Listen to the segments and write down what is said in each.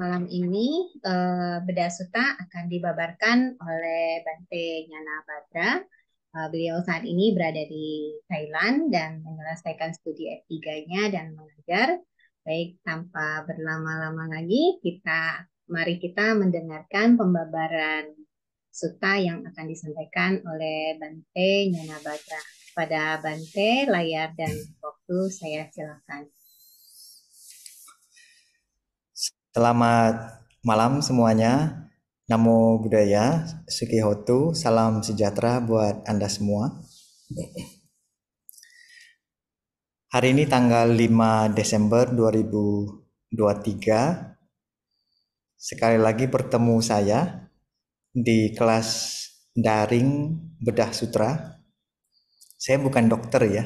malam ini Beda Suta akan dibabarkan oleh Bante Nyana Badra. Beliau saat ini berada di Thailand dan menyelesaikan studi S3-nya dan mengajar. Baik, tanpa berlama-lama lagi, mari kita mendengarkan pembabaran suta yang akan disampaikan oleh Bante Nyana Badra. Pada Bante, layar dan waktu saya silakan. Selamat malam semuanya. Namo Buddhaya, Sukihotu, salam sejahtera buat Anda semua. Hari ini tanggal 5 Desember 2023. Sekali lagi bertemu saya di kelas daring bedah sutra. Saya bukan dokter ya,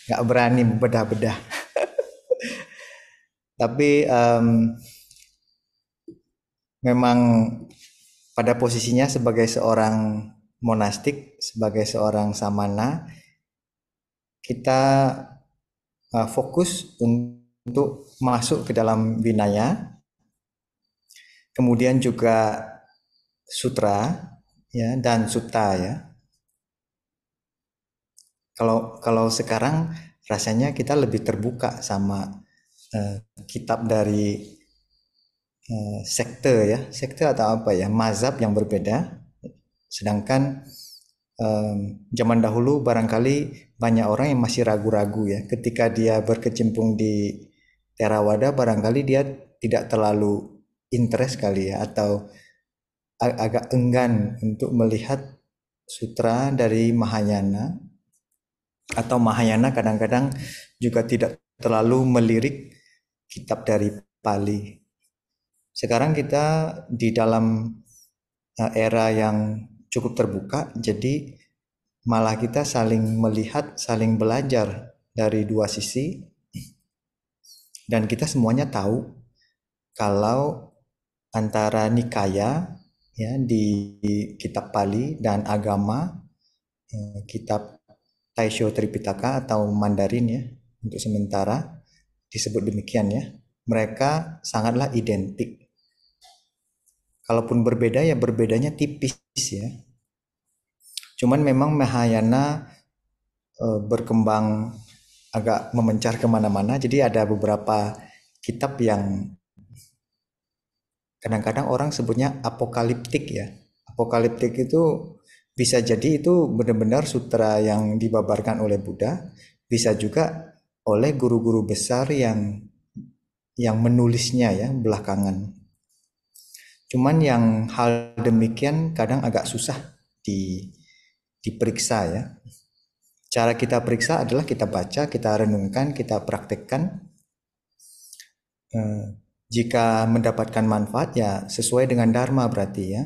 nggak berani bedah-bedah. Tapi memang pada posisinya sebagai seorang monastik, sebagai seorang samana, kita fokus untuk masuk ke dalam Vinaya, kemudian juga sutra ya dan sutta ya. Kalau sekarang rasanya kita lebih terbuka sama kitab dari sekte atau apa ya, mazhab yang berbeda. Sedangkan zaman dahulu barangkali banyak orang yang masih ragu-ragu ya. Ketika dia berkecimpung di Theravada, barangkali dia tidak terlalu interest kali ya, atau agak enggan untuk melihat sutra dari Mahayana, atau Mahayana kadang-kadang juga tidak terlalu melirik kitab dari Pali. Sekarang kita di dalam era yang cukup terbuka, jadi malah kita saling melihat, saling belajar dari dua sisi, dan kita semuanya tahu kalau antara nikaya ya di kitab Pali dan agama kitab Taisho Tripitaka atau Mandarin ya, untuk sementara disebut demikian ya, mereka sangatlah identik. Kalaupun berbeda ya berbedanya tipis ya. Cuman memang Mahayana berkembang agak memencar kemana-mana, jadi ada beberapa kitab yang kadang-kadang orang sebutnya apokaliptik ya. Apokaliptik itu bisa jadi itu benar-benar sutra yang dibabarkan oleh Buddha, bisa juga oleh guru-guru besar yang menulisnya ya belakangan. Cuman yang hal demikian kadang agak susah diperiksa ya. Cara kita periksa adalah kita baca, kita renungkan, kita praktekkan. Jika mendapatkan manfaat ya sesuai dengan dharma berarti ya.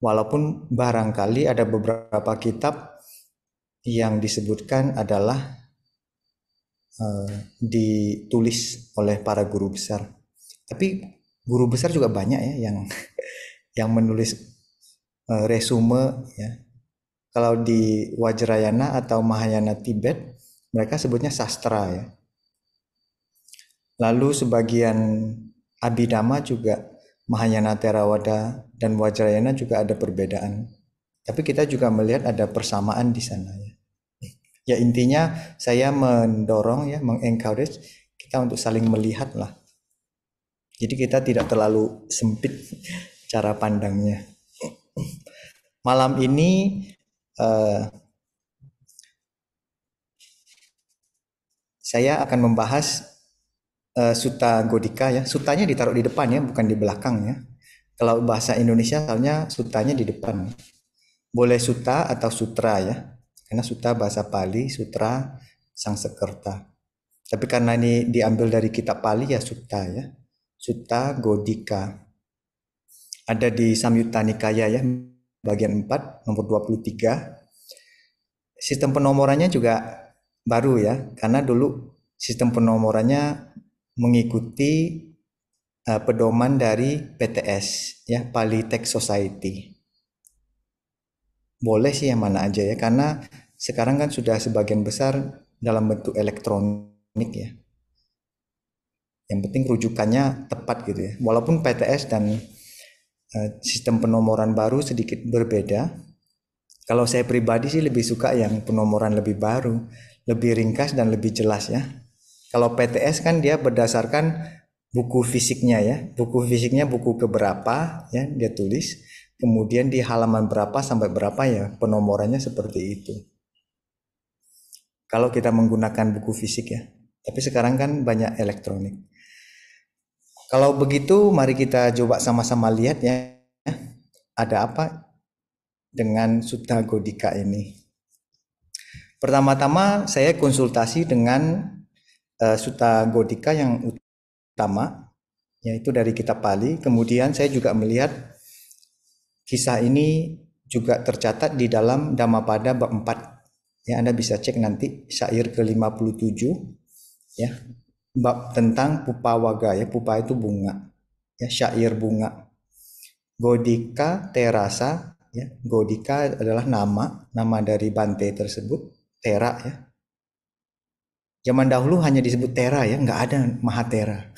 Walaupun barangkali ada beberapa kitab yang disebutkan adalah ditulis oleh para guru besar. Tapi guru besar juga banyak ya yang yang menulis resume ya. Kalau di Vajrayana atau Mahayana Tibet, mereka sebutnya sastra ya. Lalu sebagian Abhidhamma juga, Mahayana Theravada dan Vajrayana juga ada perbedaan. Tapi kita juga melihat ada persamaan di sana ya. Ya intinya saya mendorong ya, mengencourage kita untuk saling melihat lah. Jadi kita tidak terlalu sempit cara pandangnya. Malam ini saya akan membahas Sutta Godika ya. Sutanya ditaruh di depan ya, bukan di belakang ya. Kalau bahasa Indonesia soalnya sutanya di depan. Boleh sutta atau sutra ya. Karena sutta bahasa Pali, sutra Sangsekerta. Tapi karena ini diambil dari kitab Pali ya sutta ya. Sutta Godika. Ada di Samyutta Nikaya ya, bagian 4 nomor 23. Sistem penomorannya juga baru ya, karena dulu sistem penomorannya mengikuti pedoman dari PTS ya, Pali Text Society. Boleh sih yang mana aja ya, karena sekarang kan sudah sebagian besar dalam bentuk elektronik ya. Yang penting rujukannya tepat gitu ya. Walaupun PTS dan sistem penomoran baru sedikit berbeda. Kalau saya pribadi sih lebih suka yang penomoran lebih baru, lebih ringkas dan lebih jelas ya. Kalau PTS kan dia berdasarkan buku fisiknya ya. Buku fisiknya buku keberapa ya dia tulis. Kemudian di halaman berapa sampai berapa ya penomorannya seperti itu. Kalau kita menggunakan buku fisik ya. Tapi sekarang kan banyak elektronik. Kalau begitu mari kita coba sama-sama lihat ya. Ada apa dengan Sutta Godika ini? Pertama-tama saya konsultasi dengan Sutta Godika yang utama, yaitu dari kitab Pali. Kemudian saya juga melihat kisah ini juga tercatat di dalam Dhammapada bab 4. Ya, Anda bisa cek nanti syair ke-57 ya. Bab tentang pupawaga ya, pupa itu bunga. Ya, syair bunga. Godika terasa ya. Godika adalah nama dari Bante tersebut, Tera ya. Zaman dahulu hanya disebut Tera ya, nggak ada Mahatera.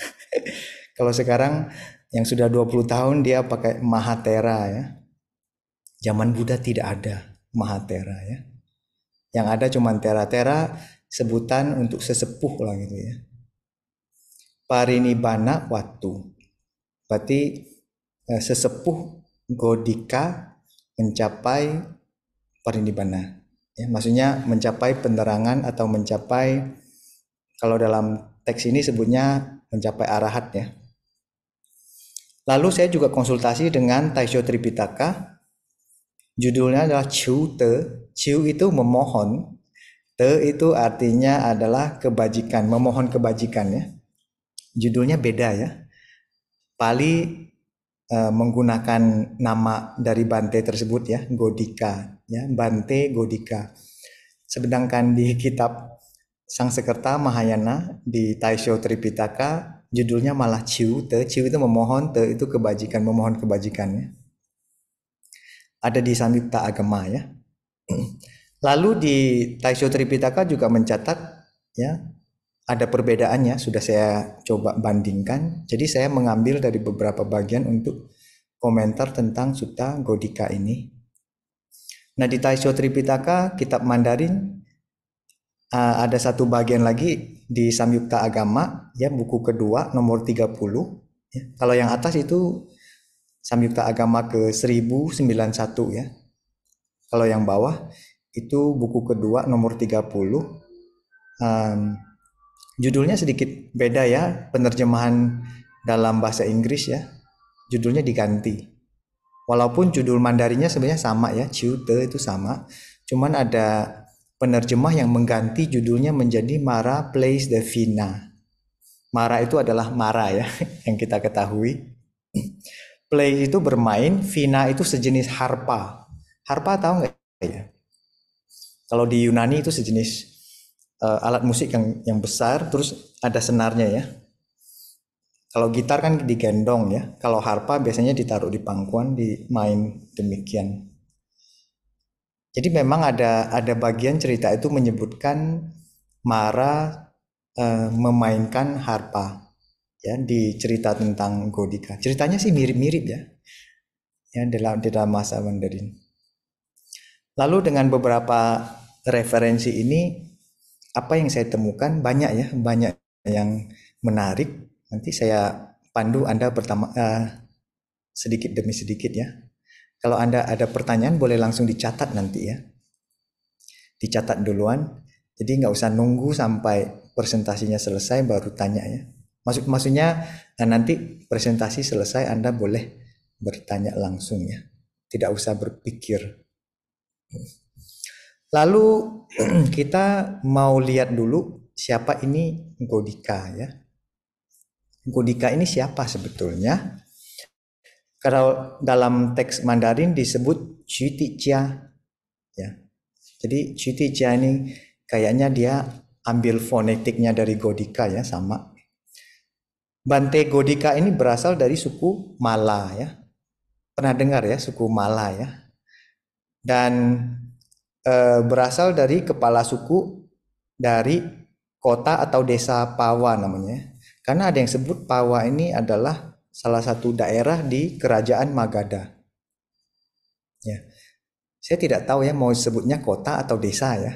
Kalau sekarang yang sudah 20 tahun dia pakai Mahatera ya. Zaman Buddha tidak ada Mahatera ya. Yang ada cuma Tera-Tera sebutan untuk sesepuh lah gitu ya. Parinibbana Watu. Berarti sesepuh Godika mencapai parinibbana. Ya, maksudnya mencapai penerangan atau mencapai, kalau dalam teks ini sebutnya mencapai arahat ya. Lalu saya juga konsultasi dengan Taisho Tripitaka. Judulnya adalah Chu Te. Chu itu memohon. Te itu artinya adalah kebajikan, memohon kebajikan ya. Judulnya beda ya. Pali menggunakan nama dari Bante tersebut ya, Godika ya, Bante Godika. Sedangkan di kitab Sangsekerta Mahayana di Taisho Tripitaka judulnya malah Ciu Te. Ciu itu memohon, Te itu kebajikan, memohon kebajikannya. Ada di Samyukta Agama ya. Lalu di Taisho Tripitaka juga mencatat ya, ada perbedaannya, sudah saya coba bandingkan. Jadi saya mengambil dari beberapa bagian untuk komentar tentang Sutta Godika ini. Nah di Taisho Tripitaka, kitab Mandarin, ada satu bagian lagi di Samyukta Agama, ya buku kedua nomor 30. Ya. Kalau yang atas itu Samyukta Agama ke 1091 ya. Kalau yang bawah itu buku kedua nomor 30. Judulnya sedikit beda ya, penerjemahan dalam bahasa Inggris ya. Judulnya diganti. Walaupun judul Mandarinnya sebenarnya sama ya, Ciu Te itu sama. Cuman ada penerjemah yang mengganti judulnya menjadi Mara Plays the Vina. Mara itu adalah Mara ya, yang kita ketahui. Play itu bermain, Vina itu sejenis harpa. Harpa tahu nggak ya? Kalau di Yunani itu sejenis alat musik yang besar, terus ada senarnya ya. Kalau gitar kan digendong ya. Kalau harpa biasanya ditaruh di pangkuan, dimain demikian. Jadi memang ada bagian cerita itu menyebutkan Mara memainkan harpa ya di cerita tentang Godika. Ceritanya sih mirip-mirip ya. Ya dalam masa Mandarin. Lalu dengan beberapa referensi ini, apa yang saya temukan banyak ya, banyak yang menarik. Nanti saya pandu Anda pertama sedikit demi sedikit ya. Kalau Anda ada pertanyaan boleh langsung dicatat nanti ya. Dicatat duluan. Jadi nggak usah nunggu sampai presentasinya selesai baru tanya ya. Maksudnya nanti presentasi selesai Anda boleh bertanya langsung ya. Tidak usah berpikir. Lalu kita mau lihat dulu siapa ini Godika ya. Godika ini siapa sebetulnya? Kalau dalam teks Mandarin disebut Chuti-chia ya. Jadi Chuti-chia ini kayaknya dia ambil fonetiknya dari Godika ya, sama. Bante Godika ini berasal dari suku Mala ya. Pernah dengar ya suku Mala ya. Dan berasal dari kepala suku dari kota atau desa Pawa namanya. Karena ada yang sebut Pawa ini adalah salah satu daerah di Kerajaan Magadha. Ya, saya tidak tahu ya mau sebutnya kota atau desa ya.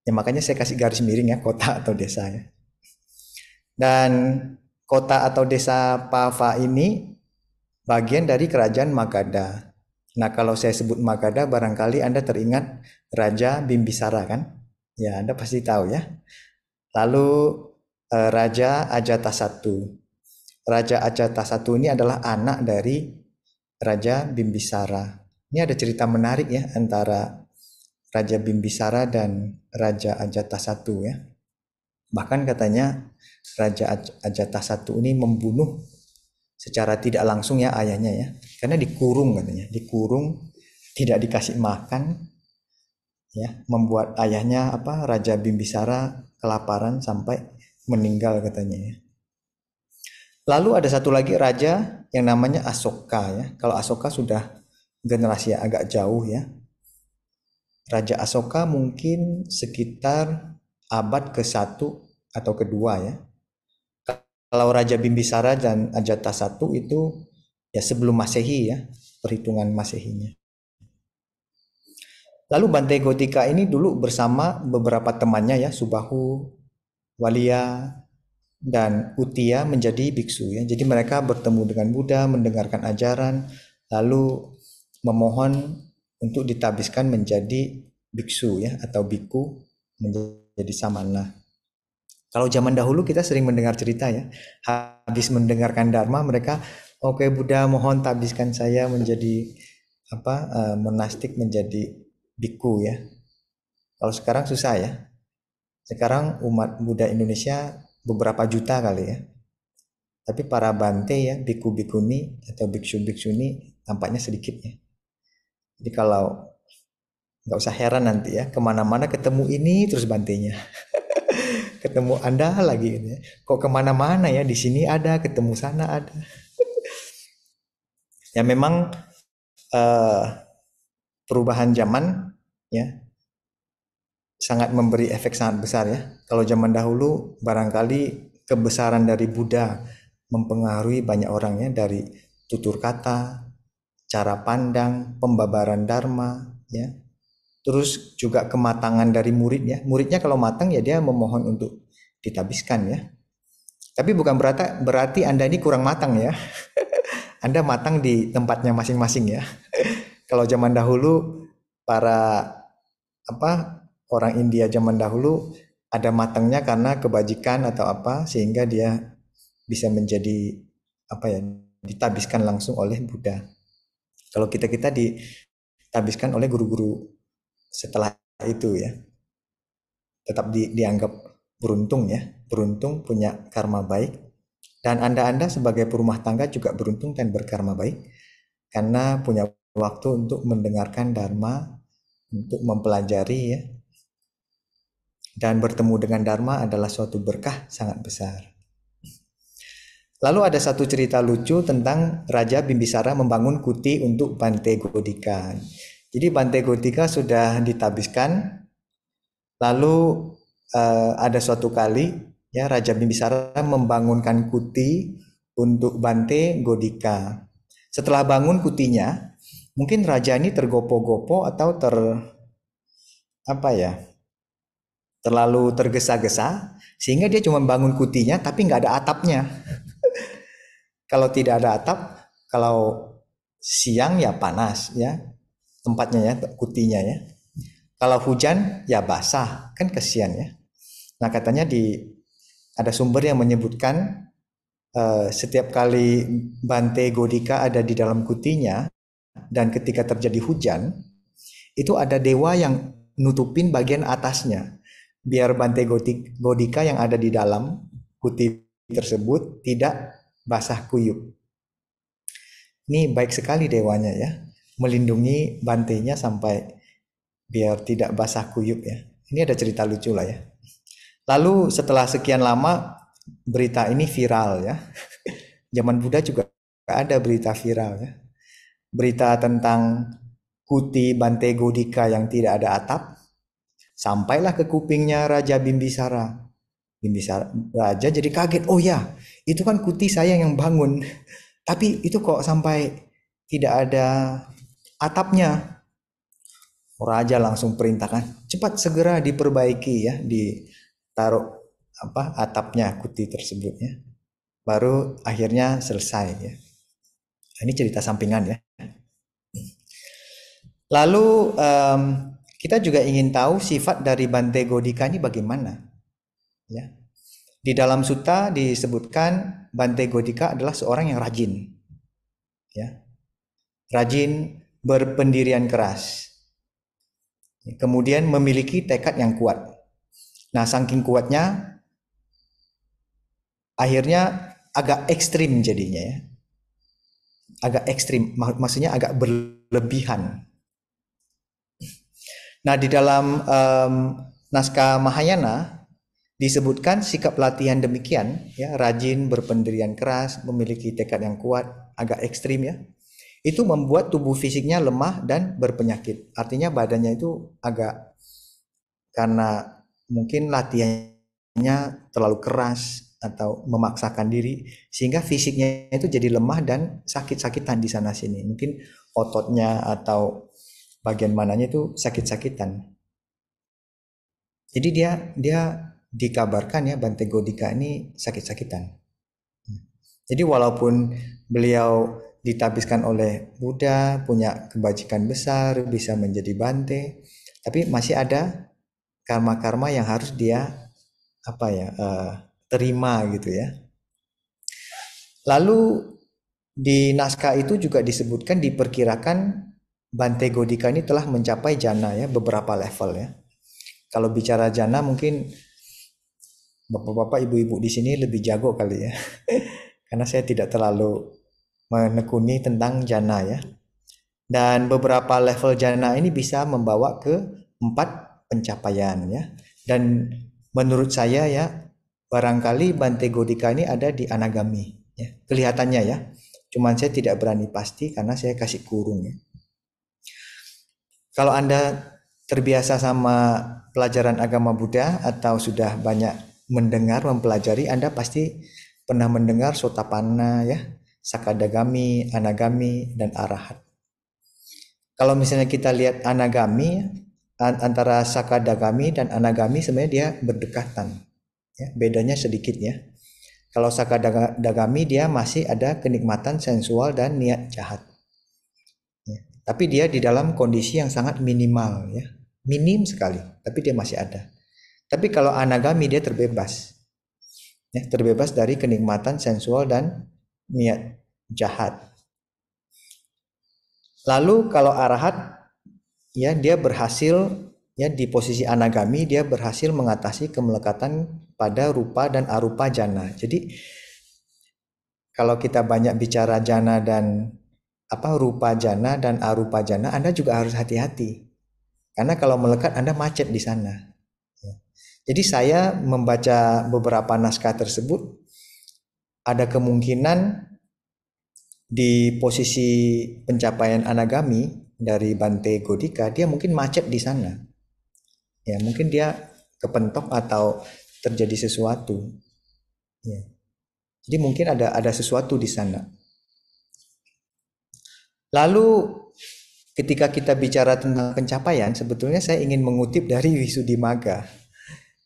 Ya makanya saya kasih garis miring ya kota atau desa ya. Dan kota atau desa Pava ini bagian dari Kerajaan Magadha. Nah, kalau saya sebut Magadha, barangkali Anda teringat Raja Bimbisara kan? Ya, Anda pasti tahu ya. Lalu Raja Ajatasattu. Raja Ajatasattu ini adalah anak dari Raja Bimbisara. Ini ada cerita menarik ya antara Raja Bimbisara dan Raja Ajatasattu ya. Bahkan katanya Raja Ajatasattu ini membunuh secara tidak langsung ya ayahnya ya. Karena dikurung katanya, dikurung, tidak dikasih makan ya, membuat ayahnya Raja Bimbisara kelaparan sampai meninggal katanya ya. Lalu ada satu lagi raja yang namanya Asoka ya. Kalau Asoka sudah generasi agak jauh ya. Raja Asoka mungkin sekitar abad ke-1 atau kedua ya. Kalau Raja Bimbisara dan Ajatasattu itu ya sebelum Masehi ya, perhitungan Masehinya. Lalu Bante Gotika ini dulu bersama beberapa temannya ya, Subahu, Walia, dan Utia menjadi biksu ya. Jadi mereka bertemu dengan Buddha, mendengarkan ajaran, lalu memohon untuk ditabiskan menjadi biksu ya atau biku, menjadi samana. Kalau zaman dahulu kita sering mendengar cerita ya, habis mendengarkan dharma mereka, oke Buddha mohon tabiskan saya menjadi monastik, menjadi biku ya. Kalau sekarang susah ya. Sekarang umat Buddha Indonesia beberapa juta kali ya. Tapi para bante ya, biku-bikuni atau biksu-biksuni tampaknya sedikit ya. Jadi kalau nggak usah heran nanti ya, kemana-mana ketemu ini terus bantenya. Ketemu Anda lagi ini ya. Kok kemana-mana ya, di sini ada, ketemu sana ada. Ya memang eh, perubahan zaman ya sangat memberi efek sangat besar ya. Kalau zaman dahulu barangkali kebesaran dari Buddha mempengaruhi banyak orang ya, dari tutur kata, cara pandang, pembabaran dharma ya. Terus juga kematangan dari murid ya. Muridnya kalau matang ya dia memohon untuk ditabiskan ya. Tapi bukan berarti Anda ini kurang matang ya. Anda matang di tempatnya masing-masing ya. Kalau zaman dahulu para orang India zaman dahulu ada matangnya karena kebajikan atau apa sehingga dia bisa menjadi ditabiskan langsung oleh Buddha. Kalau kita ditabiskan oleh guru-guru setelah itu ya, tetap dianggap beruntung ya, beruntung punya karma baik. Dan Anda sebagai perumah tangga juga beruntung dan berkarma baik karena punya waktu untuk mendengarkan dharma, untuk mempelajari ya. Dan bertemu dengan dharma adalah suatu berkah sangat besar. Lalu ada satu cerita lucu tentang Raja Bimbisara membangun kuti untuk Bante Godika. Jadi Bante Godika sudah ditabiskan, lalu ada suatu kali ya Raja Bimbisara membangunkan kuti untuk Bante Godika. Setelah bangun kutinya, mungkin raja ini tergopoh-gopoh atau terlalu tergesa-gesa sehingga dia cuma bangun kutinya tapi nggak ada atapnya. Kalau tidak ada atap, kalau siang ya panas ya tempatnya ya, kutinya ya. Kalau hujan ya basah, kan kesian ya. Nah katanya ada sumber yang menyebutkan setiap kali Bante Godika ada di dalam kutinya dan ketika terjadi hujan, itu ada dewa yang nutupin bagian atasnya biar Bante Godika yang ada di dalam kuti tersebut tidak basah kuyup. Ini baik sekali dewanya ya, melindungi bantenya sampai biar tidak basah kuyup ya. Ini ada cerita lucu lah ya. Lalu setelah sekian lama berita ini viral ya. Zaman Buddha juga ada berita viral ya. Berita tentang kuti Bante Godika yang tidak ada atap sampailah ke kupingnya Raja Bimbisara. Bimbisara Raja jadi kaget, oh ya itu kan Kuti saya yang bangun, tapi itu kok sampai tidak ada atapnya. Raja langsung perintahkan cepat segera diperbaiki ya, ditaruh atapnya Kuti tersebut ya. Baru akhirnya selesai ya. Ini cerita sampingan ya. Lalu kita juga ingin tahu sifat dari Bante Godika ini bagaimana ya. Di dalam sutta disebutkan Bante Godika adalah seorang yang rajin ya. Rajin, berpendirian keras. Kemudian memiliki tekad yang kuat. Nah, saking kuatnya akhirnya agak ekstrim jadinya ya. Agak ekstrim, maksudnya agak berlebihan. Nah, di dalam naskah Mahayana disebutkan sikap latihan demikian ya, rajin, berpendirian keras, memiliki tekad yang kuat, agak ekstrim ya. Itu membuat tubuh fisiknya lemah dan berpenyakit. Artinya badannya itu agak, karena mungkin latihannya terlalu keras atau memaksakan diri sehingga fisiknya itu jadi lemah dan sakit-sakitan di sana sini. Mungkin ototnya atau bagian mananya itu sakit-sakitan. Jadi dia dikabarkan ya Bante Godika ini sakit-sakitan. Jadi walaupun beliau ditabiskan oleh Buddha, punya kebajikan besar, bisa menjadi Bante, tapi masih ada karma-karma yang harus dia terima gitu ya. Lalu di naskah itu juga disebutkan, diperkirakan Bante Godika ini telah mencapai jana ya, beberapa level ya. Kalau bicara jana mungkin bapak-bapak, ibu-ibu di sini lebih jago kali ya. Karena saya tidak terlalu menekuni tentang jana ya. Dan beberapa level jana ini bisa membawa ke 4 pencapaian ya. Dan menurut saya ya, barangkali Bante Godika ini ada di Anagami ya. Kelihatannya ya. Cuman saya tidak berani pasti karena saya kasih kurung ya. Kalau Anda terbiasa sama pelajaran agama Buddha atau sudah banyak mendengar, mempelajari, Anda pasti pernah mendengar Sotapanna ya, Sakadagami, Anagami, dan Arahat. Kalau misalnya kita lihat Anagami, antara Sakadagami dan Anagami sebenarnya dia berdekatan. Ya, bedanya sedikit ya. Kalau Sakadagami dia masih ada kenikmatan sensual dan niat jahat. Ya, tapi dia di dalam kondisi yang sangat minimal ya. Minim sekali, tapi dia masih ada. Tapi kalau Anagami dia terbebas. Ya, terbebas dari kenikmatan sensual dan niat jahat. Lalu kalau arahat ya, dia berhasil ya, di posisi Anagami dia berhasil mengatasi kemelekatan pada rupa dan arupa jana. Jadi kalau kita banyak bicara jana dan rupa jana dan arupa jana, Anda juga harus hati-hati. Karena kalau melekat Anda macet di sana. Jadi saya membaca beberapa naskah tersebut, ada kemungkinan di posisi pencapaian Anagami dari Bante Godika, dia mungkin macet di sana. Ya, mungkin dia kepentok atau terjadi sesuatu. Ya. Jadi mungkin ada sesuatu di sana. Lalu ketika kita bicara tentang pencapaian, sebetulnya saya ingin mengutip dari Visuddhimagga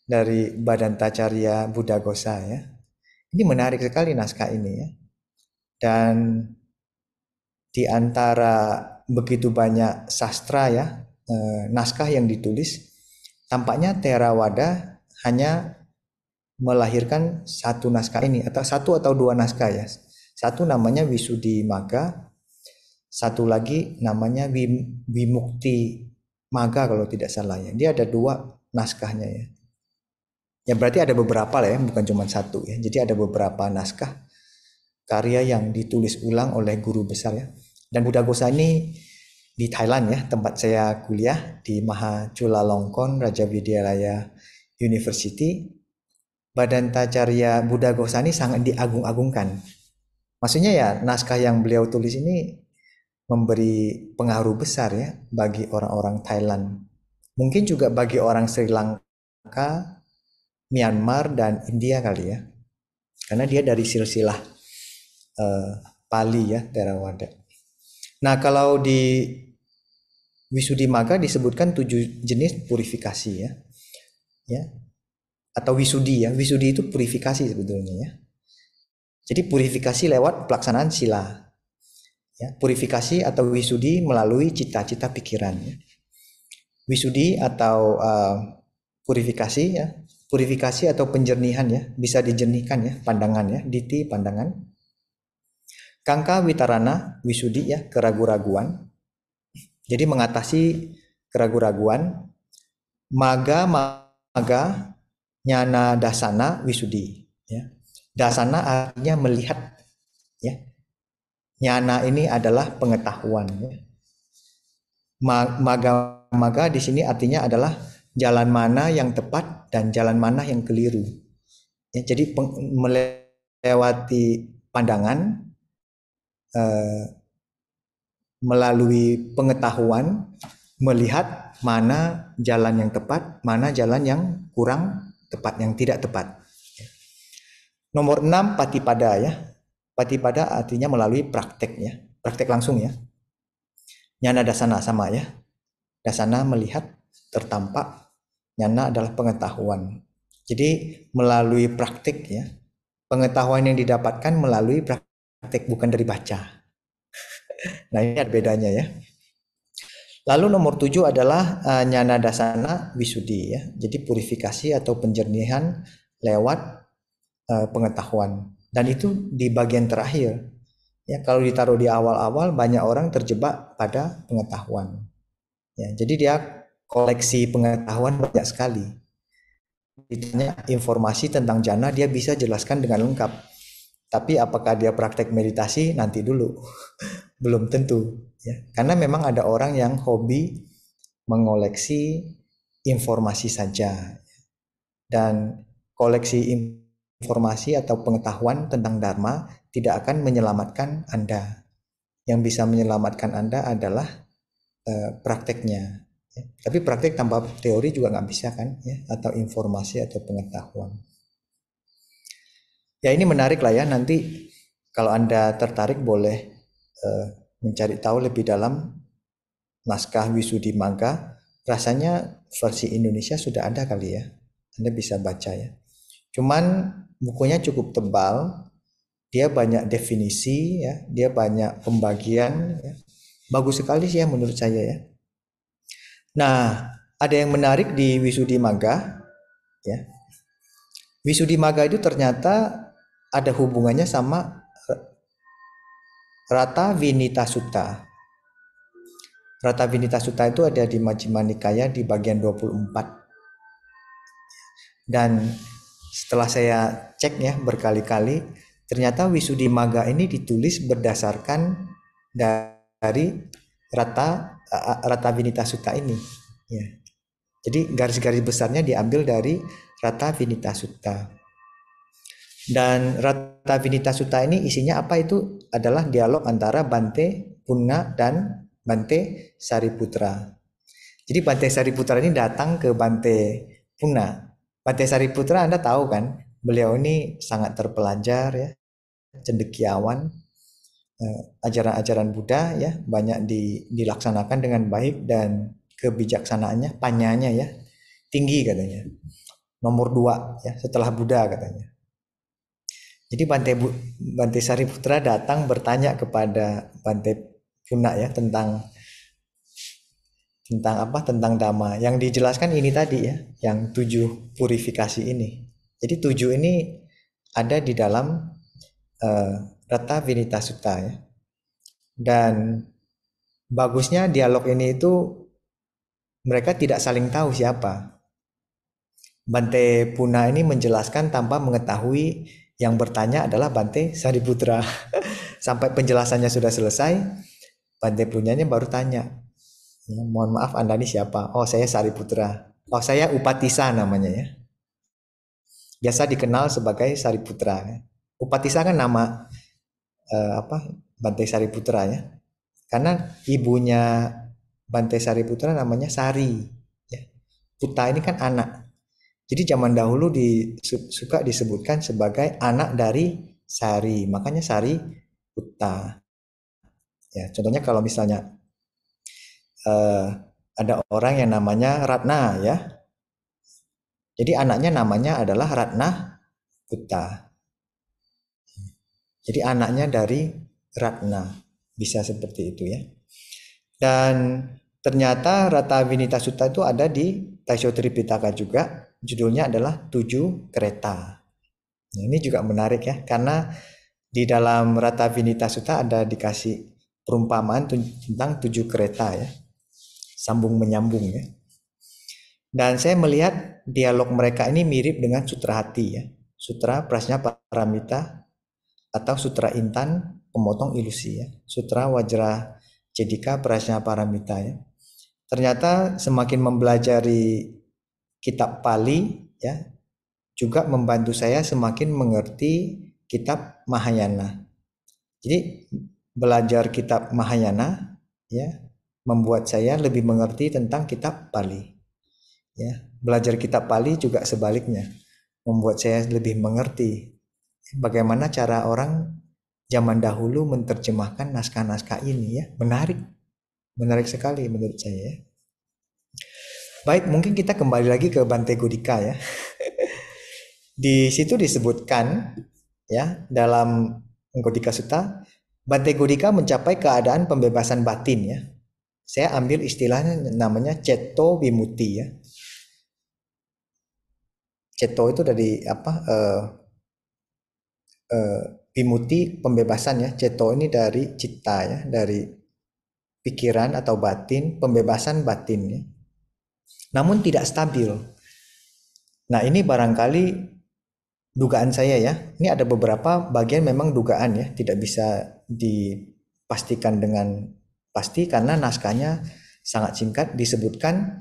dari Badantacarya Buddhaghosa ya. Ini menarik sekali naskah ini ya. Dan di antara begitu banyak sastra ya, naskah yang ditulis, tampaknya Theravada hanya melahirkan satu naskah ini, atau satu atau dua naskah ya. Satu namanya Visuddhimagga, satu lagi namanya Vimukti Magga kalau tidak salah ya. Dia ada 2 naskahnya ya. Ya berarti ada beberapa lah ya, bukan cuma satu ya. Jadi ada beberapa naskah karya yang ditulis ulang oleh guru besar ya. Dan Buddhaghosa ini di Thailand ya, tempat saya kuliah di Maha Chulalongkorn Raja Widyalaya University. Badantacarya Buddhaghosa ini sangat diagung-agungkan. Maksudnya ya, naskah yang beliau tulis ini memberi pengaruh besar ya bagi orang-orang Thailand. Mungkin juga bagi orang Sri Lanka Myanmar dan India kali ya. Karena dia dari silsilah Pali ya, Theravada. Nah, kalau di Wisuddhimagga disebutkan 7 jenis purifikasi ya. Ya, atau Wisudi ya. Wisudi itu purifikasi sebetulnya ya. Jadi purifikasi lewat pelaksanaan sila. Ya, purifikasi atau Wisudi melalui cita-cita pikiran ya. Wisudi atau purifikasi ya. Purifikasi atau penjernihan ya, bisa dijernihkan ya, pandangan ya, diti pandangan. Kangka witarana, wisudi ya, keraguan-raguan. Jadi mengatasi keraguan-raguan. Maga maga nyana dasana wisudi ya. Dasana artinya melihat ya. Nyana ini adalah pengetahuan ya. Maga di sini artinya adalah jalan mana yang tepat dan jalan mana yang keliru. Ya, jadi melewati pandangan melalui pengetahuan, melihat mana jalan yang tepat, mana jalan yang kurang tepat, yang tidak tepat. Nomor 6 patipada ya. Patipada artinya melalui praktek ya, praktek langsung ya. Nyana dasana sama ya. Dasana melihat, tertampak. Nyana adalah pengetahuan. Jadi melalui praktek ya. Pengetahuan yang didapatkan melalui praktek, bukan dari baca. Nah, ini ada bedanya ya. Lalu nomor 7 adalah nyana dasana wisudi ya. Jadi purifikasi atau penjernihan lewat pengetahuan. Dan itu di bagian terakhir. Ya, kalau ditaruh di awal-awal banyak orang terjebak pada pengetahuan. Ya, jadi dia koleksi pengetahuan banyak sekali. Ditanya informasi tentang jana dia bisa jelaskan dengan lengkap. Tapi apakah dia praktek meditasi nanti dulu? Belum tentu ya. Karena memang ada orang yang hobi mengoleksi informasi saja. Dan koleksi informasi atau pengetahuan tentang dharma tidak akan menyelamatkan Anda. Yang bisa menyelamatkan Anda adalah prakteknya. Ya. Tapi praktek tanpa teori juga nggak bisa kan ya, atau informasi atau pengetahuan. Ya ini menarik lah ya, nanti kalau Anda tertarik boleh mencari tahu lebih dalam naskah Wisuddhimagga. Rasanya versi Indonesia sudah ada kali ya, Anda bisa baca ya. Cuman bukunya cukup tebal, dia banyak definisi ya, dia banyak pembagian ya. Bagus sekali sih ya menurut saya ya. Nah, ada yang menarik di Wisuddhimagga ya. Wisuddhimagga itu ternyata ada hubungannya sama Rata Vinita Sutta. Rata Vinita Sutta itu ada di Majjhima Nikaya di bagian 24. Dan setelah saya cek ya berkali-kali, ternyata Wisuddhimagga ini ditulis berdasarkan dari Rata Vinita Sutta ini. Ya. Jadi garis-garis besarnya diambil dari Rata Vinita Sutta. Dan Rata Vinita Sutta ini isinya apa itu? Adalah dialog antara Bante Punna dan Bante Sariputra. Jadi Bante Sariputra ini datang ke Bante Punna. Bante Sariputra Anda tahu kan, beliau ini sangat terpelajar ya, cendekiawan, ajaran-ajaran Buddha ya banyak dilaksanakan dengan baik dan kebijaksanaannya, panyanya ya tinggi katanya. Nomor 2 ya setelah Buddha katanya. Jadi Bante Sariputra datang bertanya kepada Bante Punna ya tentang apa? Tentang Dhamma. Yang dijelaskan ini tadi ya, yang 7 purifikasi ini. Jadi 7 ini ada di dalam Rata Vinita Sutta ya. Dan bagusnya dialog ini itu mereka tidak saling tahu siapa. Bante Punna ini menjelaskan tanpa mengetahui yang bertanya adalah Bante Sariputra. Sampai penjelasannya sudah selesai, Bante Punanya baru tanya, ya, mohon maaf Anda ini siapa? Oh saya Sariputra. Oh saya Upatisa namanya ya. Biasa dikenal sebagai Sariputra. Upatisa kan nama Bante Sariputra ya. Karena ibunya Bante Sariputra namanya Sari. Ya. Putra ini kan anak. Jadi zaman dahulu suka disebutkan sebagai anak dari Sari, makanya Sari Putta. Ya, contohnya kalau misalnya eh, ada orang yang namanya Ratna ya, jadi anaknya namanya adalah Ratna Putta. Jadi anaknya dari Ratna, bisa seperti itu ya. Dan ternyata Rata Vinita Sutta itu ada di Taisho Tripitaka juga, judulnya adalah Tujuh Kereta. Nah, ini juga menarik ya, karena di dalam Rata Vinita Sutta ada dikasih perumpamaan tentang tujuh kereta ya, sambung menyambung ya. Dan saya melihat dialog mereka ini mirip dengan Sutra Hati ya, Sutra Prasnya Paramita atau Sutra Intan Pemotong Ilusi ya, Sutra Wajra Cedika Prasnya Paramita ya. Ternyata semakin mempelajari kitab Pali ya, juga membantu saya semakin mengerti kitab Mahayana. Jadi belajar kitab Mahayana ya membuat saya lebih mengerti tentang kitab Pali. Ya, belajar kitab Pali juga sebaliknya membuat saya lebih mengerti bagaimana cara orang zaman dahulu menerjemahkan naskah-naskah ini ya. Menarik, menarik sekali menurut saya ya. Baik, mungkin kita kembali lagi ke Bante Godika ya. Di situ disebutkan ya dalam Godika Sutta, Bante Godika mencapai keadaan pembebasan batin ya. Saya ambil istilahnya namanya Cetto Vimutti ya. Cetto itu dari apa? Vimutti pembebasan ya. Cetto ini dari cita ya, dari pikiran atau batin, pembebasan batin ya. Namun tidak stabil. Nah ini barangkali dugaan saya ya. Ini ada beberapa bagian memang dugaan ya, tidak bisa dipastikan dengan pasti karena naskahnya sangat singkat. Disebutkan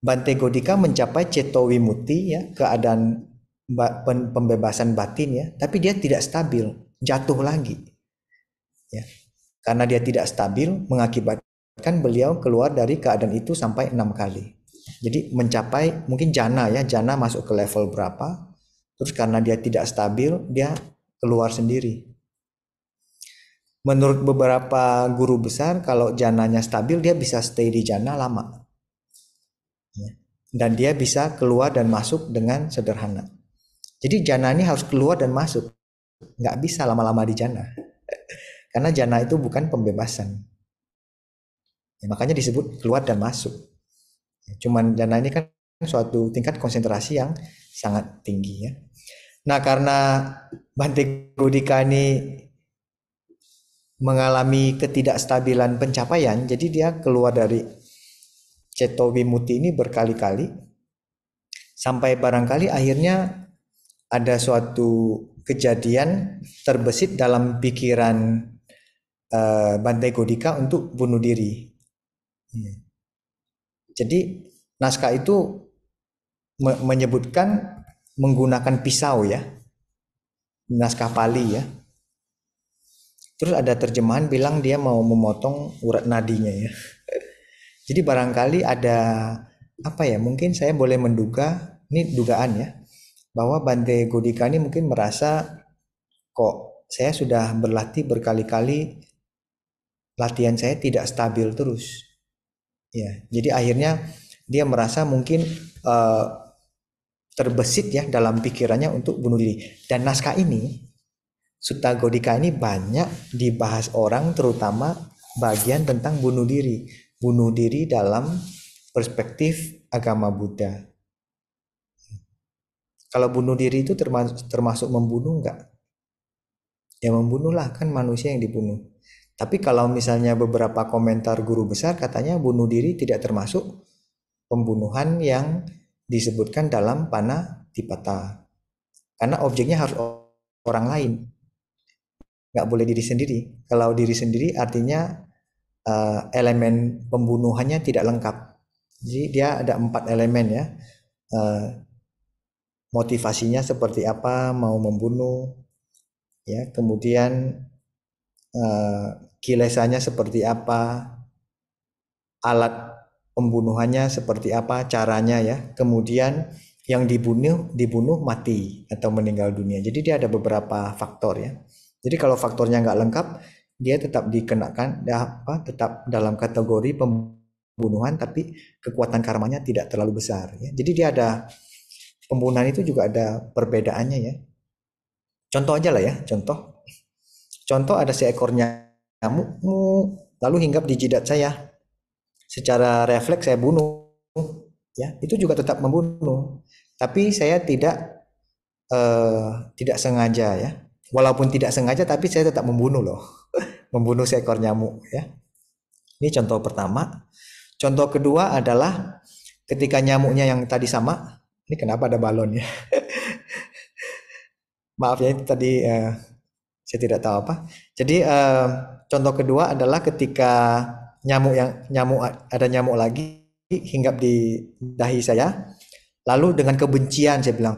Bante Godika mencapai Ceto Vimutti ya, keadaan pembebasan batin ya, tapi dia tidak stabil, jatuh lagi ya. Karena dia tidak stabil mengakibatkan beliau keluar dari keadaan itu sampai 6 kali. Jadi mencapai mungkin jana ya, jana masuk ke level berapa, terus karena dia tidak stabil, dia keluar sendiri. Menurut beberapa guru besar, kalau jananya stabil, dia bisa stay di jana lama. Ya. Dan dia bisa keluar dan masuk dengan sederhana. Jadi jana ini harus keluar dan masuk. Nggak bisa lama-lama di jana. Karena jana itu bukan pembebasan. Ya, makanya disebut keluar dan masuk. Cuman jana ini kan suatu tingkat konsentrasi yang sangat tinggi ya. Nah karena Bante Godika ini mengalami ketidakstabilan pencapaian, jadi dia keluar dari Ceto Vimutti ini berkali-kali, sampai barangkali akhirnya ada suatu kejadian terbesit dalam pikiran Bante Godika untuk bunuh diri. Jadi naskah itu menyebutkan menggunakan pisau ya, naskah Pali ya. Terus ada terjemahan bilang dia mau memotong urat nadinya ya. Jadi barangkali ada apa ya, mungkin saya boleh menduga, ini dugaan ya, bahwa Bante Godika ini mungkin merasa kok saya sudah berlatih berkali-kali, latihan saya tidak stabil terus. Ya, jadi akhirnya dia merasa mungkin terbesit ya dalam pikirannya untuk bunuh diri. Dan naskah ini, Sutta Godika ini banyak dibahas orang, terutama bagian tentang bunuh diri. Bunuh diri dalam perspektif agama Buddha. Kalau bunuh diri itu termasuk membunuh enggak? Ya membunuhlah, kan manusia yang dibunuh. Tapi kalau misalnya beberapa komentar guru besar katanya bunuh diri tidak termasuk pembunuhan yang disebutkan dalam Panatipata. Karena objeknya harus orang lain. Nggak boleh diri sendiri. Kalau diri sendiri artinya elemen pembunuhannya tidak lengkap. Jadi dia ada 4 elemen ya. Motivasinya seperti apa, mau membunuh, ya. Kemudian kilesanya seperti apa, alat pembunuhannya seperti apa, caranya ya. Kemudian yang dibunuh mati atau meninggal dunia. Jadi dia ada beberapa faktor ya. Jadi kalau faktornya nggak lengkap, dia tetap dikenakan tetap dalam kategori pembunuhan, tapi kekuatan karmanya tidak terlalu besar ya. Jadi dia ada pembunuhan itu juga ada perbedaannya ya. Contoh aja lah ya, contoh ada seekor nyamuk lalu hinggap di jidat saya. Secara refleks saya bunuh ya, itu juga tetap membunuh. Tapi saya tidak sengaja ya. Walaupun tidak sengaja tapi saya tetap membunuh loh. Membunuh seekor nyamuk ya. Ini contoh pertama. Contoh kedua adalah ketika nyamuknya yang tadi sama. Ini kenapa ada balon ya? Maaf ya, itu tadi saya tidak tahu apa. Jadi contoh kedua adalah ketika ada nyamuk lagi hinggap di dahi saya. Lalu dengan kebencian saya bilang,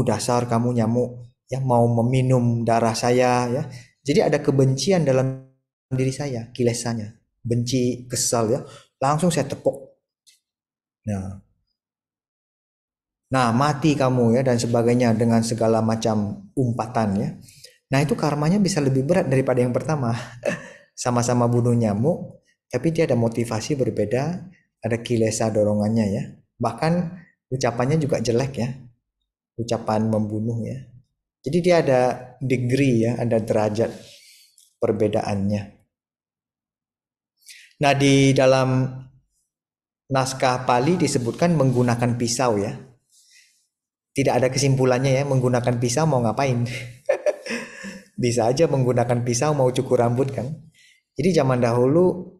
dasar kamu nyamuk ya, mau meminum darah saya ya. Jadi ada kebencian dalam diri saya, kilesannya, benci, kesal ya. Langsung saya tepuk. Nah, mati kamu ya dan sebagainya dengan segala macam umpatan ya. Nah, itu karmanya bisa lebih berat daripada yang pertama. Sama-sama bunuh nyamuk, tapi dia ada motivasi berbeda, ada kilesa dorongannya ya. Bahkan ucapannya juga jelek ya. Ucapan membunuh ya. Jadi dia ada degree ya, ada derajat perbedaannya. Nah, di dalam naskah Pali disebutkan menggunakan pisau ya. Tidak ada kesimpulannya ya, menggunakan pisau mau ngapain. Bisa aja menggunakan pisau mau cukur rambut kan. Jadi zaman dahulu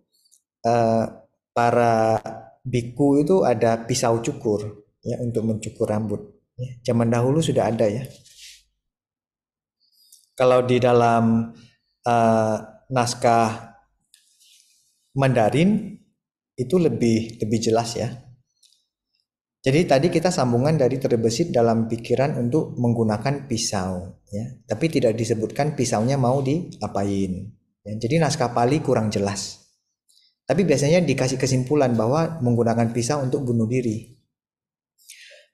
para biku itu ada pisau cukur ya untuk mencukur rambut. Zaman dahulu sudah ada ya. Kalau di dalam naskah Mandarin itu lebih jelas ya. Jadi tadi kita sambungan dari terbesit dalam pikiran untuk menggunakan pisau ya. Tapi tidak disebutkan pisaunya mau diapain. Ya, jadi naskah Pali kurang jelas. Tapi biasanya dikasih kesimpulan bahwa menggunakan pisau untuk bunuh diri.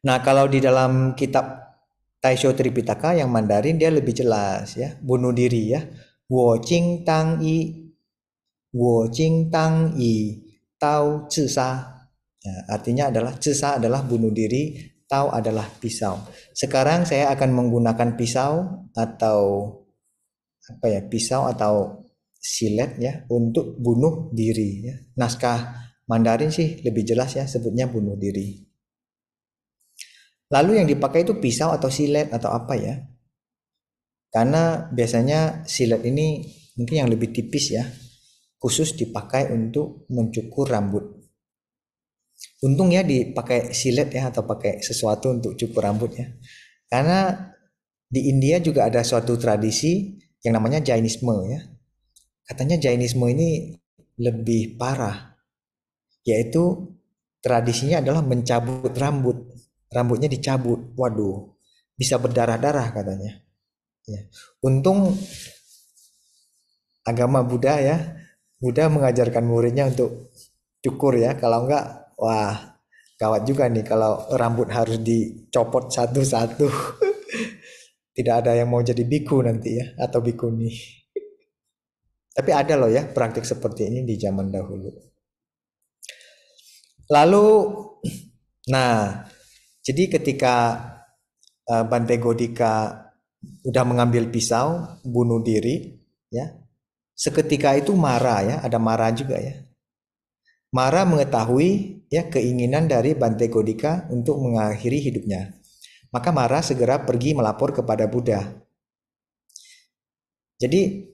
Nah, kalau di dalam kitab Taisho Tripitaka yang Mandarin dia lebih jelas ya, bunuh diri ya. Wo jing tang yi tao zisa. Ya, artinya adalah zisa adalah bunuh diri, tao adalah pisau. Sekarang saya akan menggunakan pisau atau pisau atau silet ya untuk bunuh diri ya. Naskah Mandarin sih lebih jelas ya, sebutnya bunuh diri. Lalu yang dipakai itu pisau atau silet atau apa ya? Karena biasanya silet ini mungkin yang lebih tipis ya, khusus dipakai untuk mencukur rambut. Untung ya dipakai silet ya atau pakai sesuatu untuk cukur rambut ya. Karena di India juga ada suatu tradisi yang namanya Jainisme ya. Katanya Jainisme ini lebih parah. Yaitu tradisinya adalah mencabut rambut. Rambutnya dicabut. Waduh, bisa berdarah-darah katanya. Ya. Untung agama Buddha ya. Buddha mengajarkan muridnya untuk cukur ya. Kalau enggak, wah gawat juga nih kalau rambut harus dicopot satu-satu. Tidak ada yang mau jadi biku nanti ya atau bikuni. Tapi ada loh ya praktik seperti ini di zaman dahulu. Lalu, nah, jadi ketika Bante Godika udah mengambil pisau bunuh diri, ya, seketika itu Mara ya, ada Mara juga ya. Mara mengetahui ya keinginan dari Bante Godika untuk mengakhiri hidupnya. Maka Mara segera pergi melapor kepada Buddha. Jadi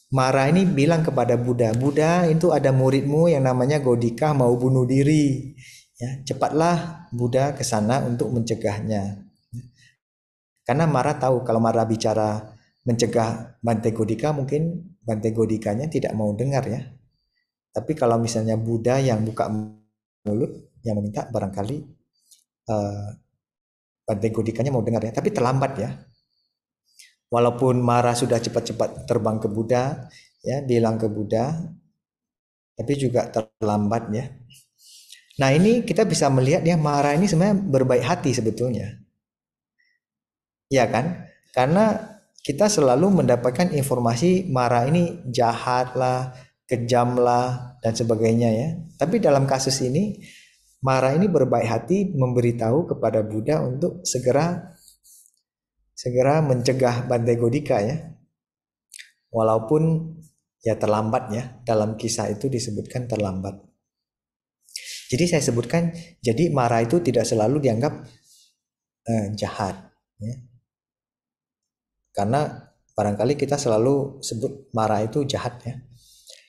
Mara ini bilang kepada Buddha, Buddha itu ada muridmu yang namanya Godika mau bunuh diri. Ya, cepatlah Buddha ke sana untuk mencegahnya. Karena Mara tahu kalau Mara bicara mencegah Bante Godika, mungkin Bante Godikanya tidak mau dengar ya. Tapi kalau misalnya Buddha yang buka mulut yang meminta, barangkali Bante Godikanya mau dengar ya. Tapi terlambat ya. Walaupun Mara sudah cepat-cepat terbang ke Buddha, ya bilang ke Buddha, tapi juga terlambat ya. Nah ini kita bisa melihat ya Mara ini sebenarnya berbaik hati sebetulnya. Ya kan? Karena kita selalu mendapatkan informasi Mara ini jahat lah, kejam lah, dan sebagainya ya. Tapi dalam kasus ini, Mara ini berbaik hati memberitahu kepada Buddha untuk segera mencegah Bante Godika ya. Walaupun ya terlambat ya, dalam kisah itu disebutkan terlambat. Jadi saya sebutkan, jadi Mara itu tidak selalu dianggap jahat ya. Karena barangkali kita selalu sebut Mara itu jahat ya.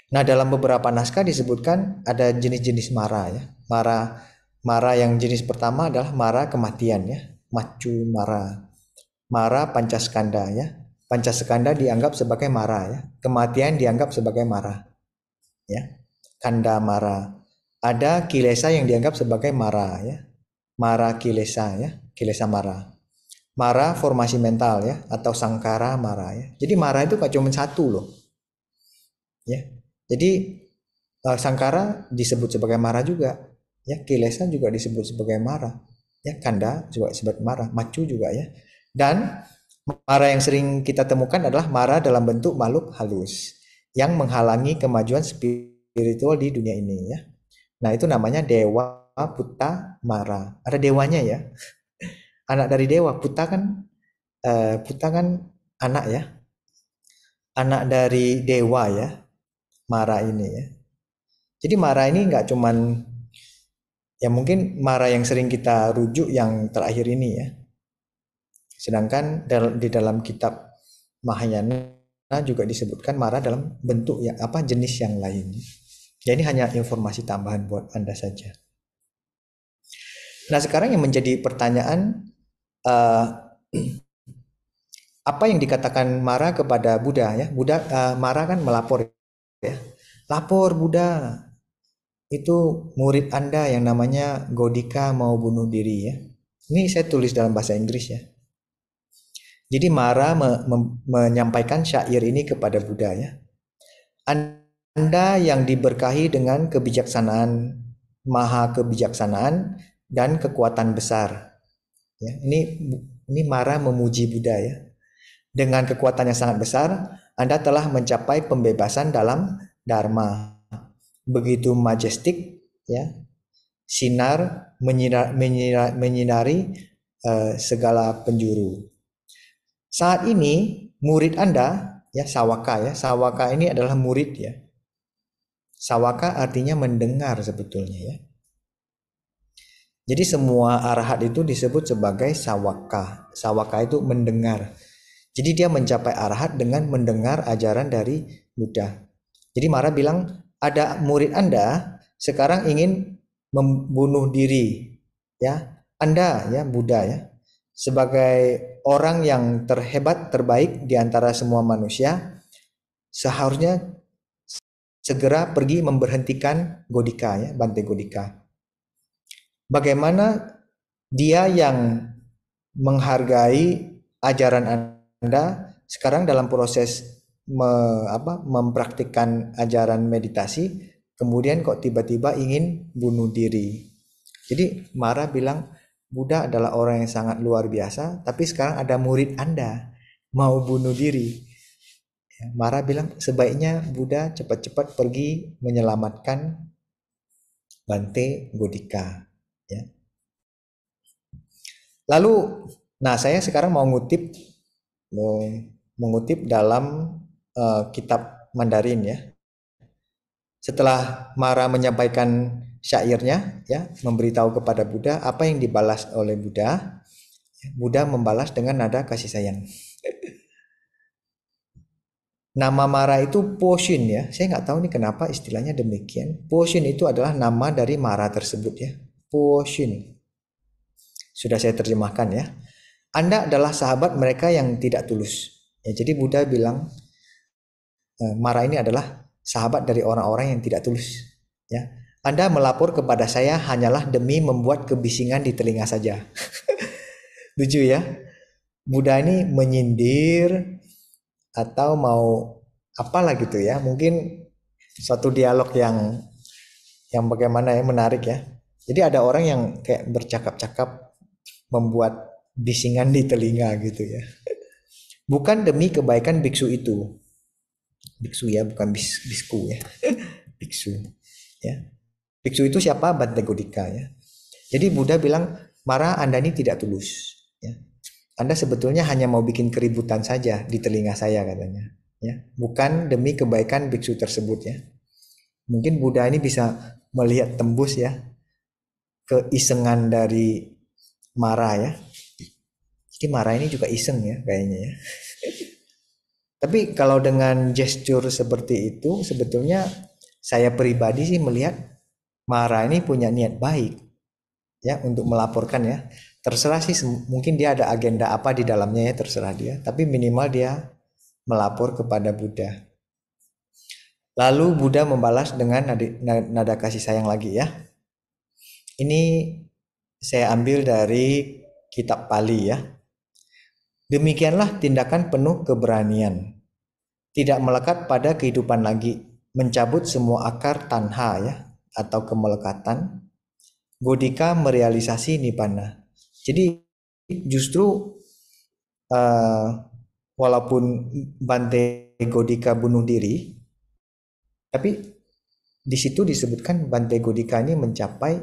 Nah, dalam beberapa naskah disebutkan ada jenis-jenis Mara ya. Mara yang jenis pertama adalah Mara kematian ya, Macu Mara. Mara Pancaskanda ya. Pancaskanda dianggap sebagai Mara ya. Kematian dianggap sebagai Mara ya. Kanda Mara. Ada Kilesa yang dianggap sebagai Mara ya. Mara Kilesa ya, Kilesa Mara. Mara formasi mental ya, atau Sangkara Mara ya. Jadi Mara itu gak cuma satu loh ya. Jadi Sangkara disebut sebagai Mara juga ya, Kilesa juga disebut sebagai Mara ya, Kanda juga disebut Mara, Macu juga ya. Dan Mara yang sering kita temukan adalah Mara dalam bentuk makhluk halus yang menghalangi kemajuan spiritual di dunia ini ya. Nah itu namanya Dewa Puta Mara. Ada dewanya ya, anak dari dewa. Puta kan anak ya, anak dari dewa ya, Mara ini ya. Jadi Mara ini nggak cuman ya, mungkin Mara yang sering kita rujuk yang terakhir ini ya. Sedangkan di dalam kitab Mahayana juga disebutkan Mara dalam bentuk yang apa, jenis yang lain. Jadi hanya informasi tambahan buat Anda saja. Nah sekarang yang menjadi pertanyaan, apa yang dikatakan Mara kepada Buddha ya? Mara kan melapor ya. Lapor Buddha, itu murid Anda yang namanya Godika mau bunuh diri ya. Ini saya tulis dalam bahasa Inggris ya. Jadi Mara menyampaikan syair ini kepada Buddha ya. Anda yang diberkahi dengan kebijaksanaan, maha kebijaksanaan dan kekuatan besar. Ya, ini Mara memuji Buddha ya. Dengan kekuatan yang sangat besar, Anda telah mencapai pembebasan dalam Dharma. Begitu majestik ya, sinar menyinari segala penjuru. Saat ini murid Anda ya, Sawaka ya. Sawaka ini adalah murid ya. Sawaka artinya mendengar sebetulnya ya. Jadi semua arahat itu disebut sebagai sawaka. Sawaka itu mendengar. Jadi dia mencapai arahat dengan mendengar ajaran dari Buddha. Jadi Mara bilang, ada murid Anda sekarang ingin membunuh diri ya. Anda ya, Buddha ya, sebagai orang yang terhebat, terbaik di antara semua manusia, seharusnya segera pergi memberhentikan Godika ya, Bante Godika. Bagaimana dia yang menghargai ajaran Anda sekarang dalam proses mempraktikkan ajaran meditasi, kemudian kok tiba-tiba ingin bunuh diri. Jadi Mara bilang, Buddha adalah orang yang sangat luar biasa, tapi sekarang ada murid Anda mau bunuh diri. Mara bilang sebaiknya Buddha cepat-cepat pergi menyelamatkan Bante Godika. Ya. Lalu, nah saya sekarang mau mengutip dalam kitab Mandarin ya. Setelah Mara menyampaikan syairnya ya, memberitahu kepada Buddha apa yang dibalas oleh Buddha, Buddha membalas dengan nada kasih sayang. Nama Mara itu Poshin ya. Saya nggak tahu nih kenapa istilahnya demikian. Poshin itu adalah nama dari Mara tersebut ya. Poshin. Sudah saya terjemahkan ya. Anda adalah sahabat mereka yang tidak tulus. Ya, jadi Buddha bilang Mara ini adalah sahabat dari orang-orang yang tidak tulus. Ya, Anda melapor kepada saya hanyalah demi membuat kebisingan di telinga saja. Lucu ya. Buddha ini menyindir atau mau apalah gitu ya. Mungkin suatu dialog yang bagaimana ya, menarik ya. Jadi ada orang yang kayak bercakap-cakap membuat bisingan di telinga gitu ya. Bukan demi kebaikan biksu itu. Biksu ya, bukan bisku ya. Biksu ya. Biksu itu siapa? Bante Godika ya. Jadi Buddha bilang, Mara, Anda ini tidak tulus. Ya. Anda sebetulnya hanya mau bikin keributan saja di telinga saya katanya. Ya. Bukan demi kebaikan biksu tersebut ya. Mungkin Buddha ini bisa melihat tembus ya keisengan dari Mara ya. Jadi Mara ini juga iseng ya kayaknya ya. Tapi kalau dengan gesture seperti itu sebetulnya saya pribadi sih melihat Mara ini punya niat baik ya untuk melaporkan ya. Terserah sih mungkin dia ada agenda apa di dalamnya ya terserah dia, tapi minimal dia melapor kepada Buddha. Lalu Buddha membalas dengan nada kasih sayang lagi ya. Ini saya ambil dari kitab Pali ya. Demikianlah tindakan penuh keberanian. Tidak melekat pada kehidupan lagi. Mencabut semua akar tanha ya. Atau kemelekatan. Godika merealisasi nibbana. Jadi justru uh, walaupun Bante Godika bunuh diri. Tapi di situ disebutkan Bante Godika ini mencapai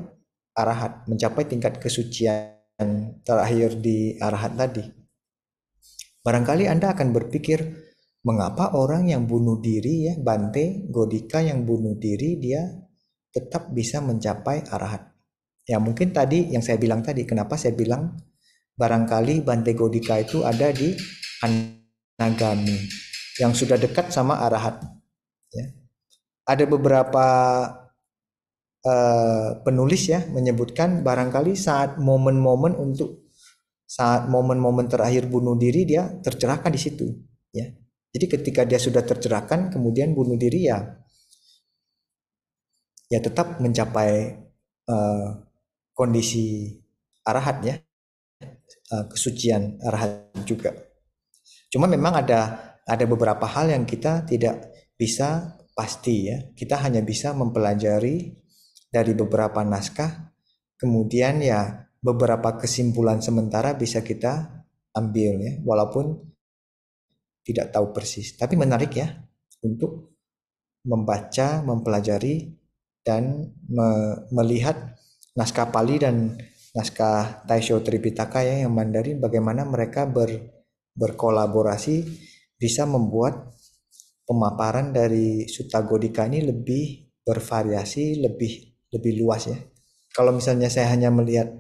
arahat. Mencapai tingkat kesucian terakhir di arahat tadi. Barangkali Anda akan berpikir, mengapa orang yang bunuh diri ya, Bante Godika yang bunuh diri dia tetap bisa mencapai arahat. Ya mungkin tadi yang saya bilang tadi, kenapa saya bilang barangkali Bante Godika itu ada di Anagami yang sudah dekat sama arahat. Ya. Ada beberapa penulis ya menyebutkan barangkali saat momen-momen terakhir bunuh diri dia tercerahkan di situ ya. Jadi ketika dia sudah tercerahkan kemudian bunuh diri ya tetap mencapai uh, kondisi arahat ya, kesucian arahat juga. Cuma memang ada beberapa hal yang kita tidak bisa pasti ya. Kita hanya bisa mempelajari dari beberapa naskah, kemudian ya beberapa kesimpulan sementara bisa kita ambil ya, walaupun tidak tahu persis. Tapi menarik ya untuk membaca, mempelajari dan melihat naskah Pali dan naskah Taisho Tripitaka ya yang Mandarin bagaimana mereka berkolaborasi bisa membuat pemaparan dari Sutta Godika ini lebih bervariasi, lebih luas ya. Kalau misalnya saya hanya melihat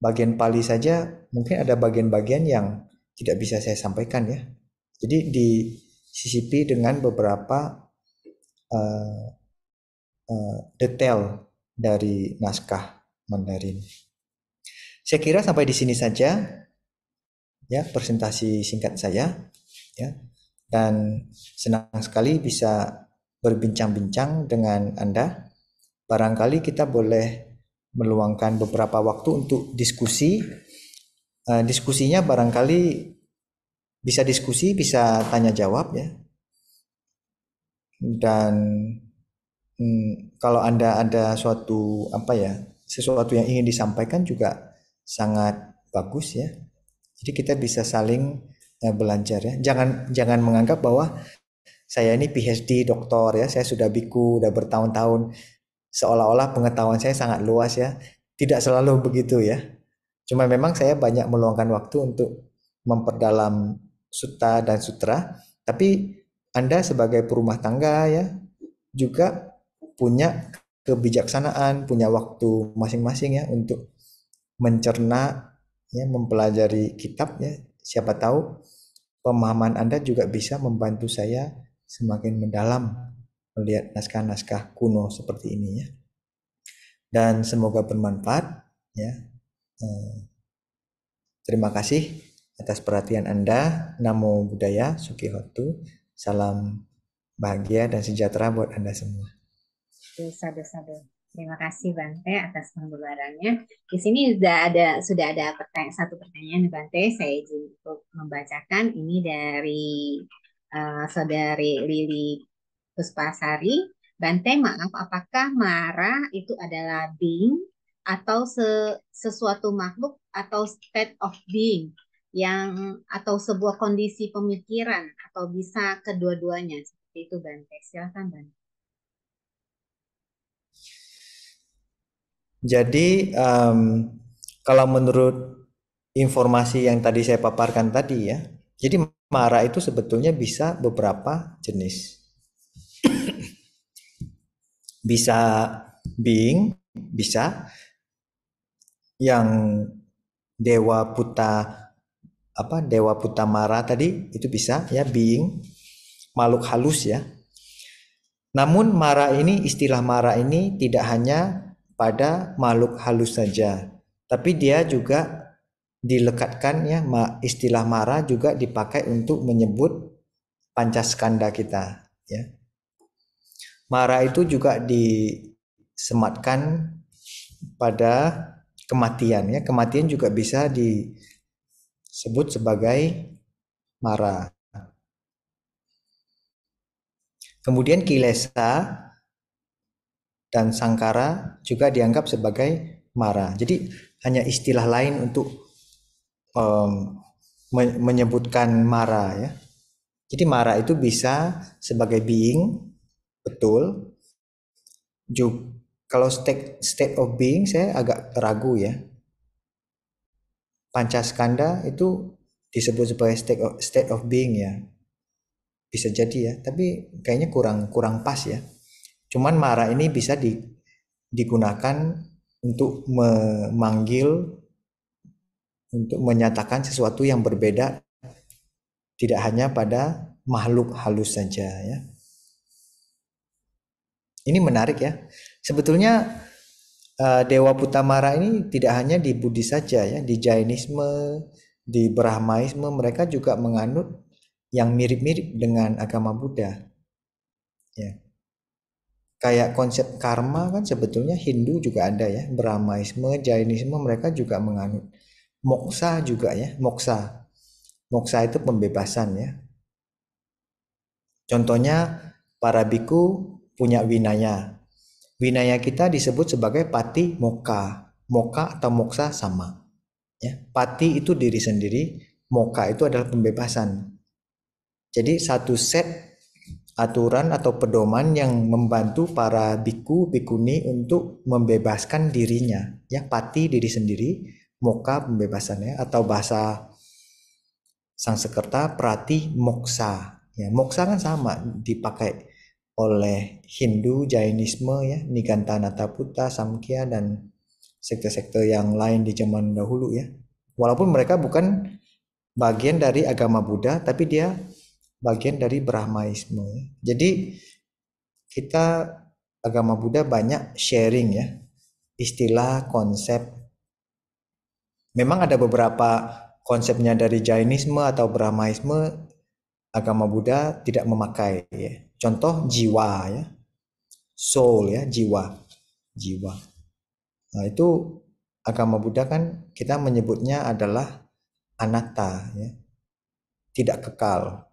bagian Pali saja, mungkin ada bagian-bagian yang tidak bisa saya sampaikan ya. Jadi disisipi dengan beberapa uh, detail dari naskah Mandarin. Saya kira sampai di sini saja ya presentasi singkat saya ya. Dan senang sekali bisa berbincang-bincang dengan Anda. Barangkali kita boleh meluangkan beberapa waktu untuk diskusi. Diskusinya barangkali bisa diskusi, bisa tanya jawab ya. Dan kalau Anda ada sesuatu yang ingin disampaikan juga sangat bagus ya. Jadi kita bisa saling belajar ya. Jangan menganggap bahwa saya ini PhD doktor ya, saya sudah biku, udah bertahun-tahun, seolah-olah pengetahuan saya sangat luas ya. Tidak selalu begitu ya. Cuma memang saya banyak meluangkan waktu untuk memperdalam sutta dan sutra. Tapi Anda sebagai perumah tangga ya, juga punya kebijaksanaan, punya waktu masing-masing ya untuk mencerna ya, mempelajari kitab ya. Siapa tahu pemahaman Anda juga bisa membantu saya semakin mendalam melihat naskah-naskah kuno seperti ini ya. Dan semoga bermanfaat ya. Terima kasih atas perhatian Anda. Namo Buddhaya, Sukihotu. Salam bahagia dan sejahtera buat Anda semua. Sadu. Terima kasih Bante atas pembubarannya. Di sini sudah ada satu pertanyaan Bante. Saya izin untuk membacakan. Ini dari saudari Lili Puspasari. Bante, maaf, apakah Mara itu adalah Bing atau sesuatu makhluk atau state of being yang atau sebuah kondisi pemikiran atau bisa kedua-duanya seperti itu Bante. Silakan Bante. Jadi kalau menurut informasi yang tadi saya paparkan tadi ya, jadi mara itu sebetulnya bisa beberapa jenis. Bisa being, bisa yang dewa puta dewa puta mara tadi itu bisa ya being makhluk halus ya. Namun mara ini istilah mara ini tidak hanya pada makhluk halus saja, tapi dia juga dilekatkan ya istilah mara juga dipakai untuk menyebut pancaskanda kita ya. Mara itu juga disematkan pada kematian ya. Kematian juga bisa disebut sebagai mara. Kemudian kilesa dan sangkara juga dianggap sebagai mara. Jadi hanya istilah lain untuk menyebutkan mara ya. Jadi mara itu bisa sebagai being, betul. Kalau state of being saya agak ragu ya. Pancaskanda itu disebut sebagai state of being ya. Bisa jadi ya, tapi kayaknya kurang pas ya. Cuman mara ini bisa digunakan untuk memanggil, untuk menyatakan sesuatu yang berbeda, tidak hanya pada makhluk halus saja ya. Ini menarik ya. Sebetulnya Dewa Putamara ini tidak hanya di Buddhis saja ya, di Jainisme, di Brahmaisme mereka juga menganut yang mirip-mirip dengan agama Buddha. Ya. Kayak konsep karma kan sebetulnya Hindu juga ada ya, Brahmaisme, Jainisme mereka juga menganut. Moksa juga ya, moksa. Moksa itu pembebasan ya. Contohnya para biku punya winaya. Winaya kita disebut sebagai pati moka. Moka atau moksa sama. Ya, pati itu diri sendiri, moka itu adalah pembebasan. Jadi satu set aturan atau pedoman yang membantu para biku bikuni untuk membebaskan dirinya. Ya, pati diri sendiri, moka pembebasannya atau bahasa Sanskerta prati moksa. Ya, moksa kan sama dipakai oleh Hindu, Jainisme ya, Niganthanata Buddha, Samkhya dan sekte-sekte yang lain di zaman dahulu ya. Walaupun mereka bukan bagian dari agama Buddha, tapi dia bagian dari Brahmaisme ya. Jadi kita agama Buddha banyak sharing ya, istilah, konsep. Memang ada beberapa konsepnya dari Jainisme atau Brahmaisme agama Buddha tidak memakai ya. Contoh jiwa ya, soul ya, jiwa. Jiwa. Nah, itu agama Buddha kan kita menyebutnya adalah anatta ya. Tidak kekal.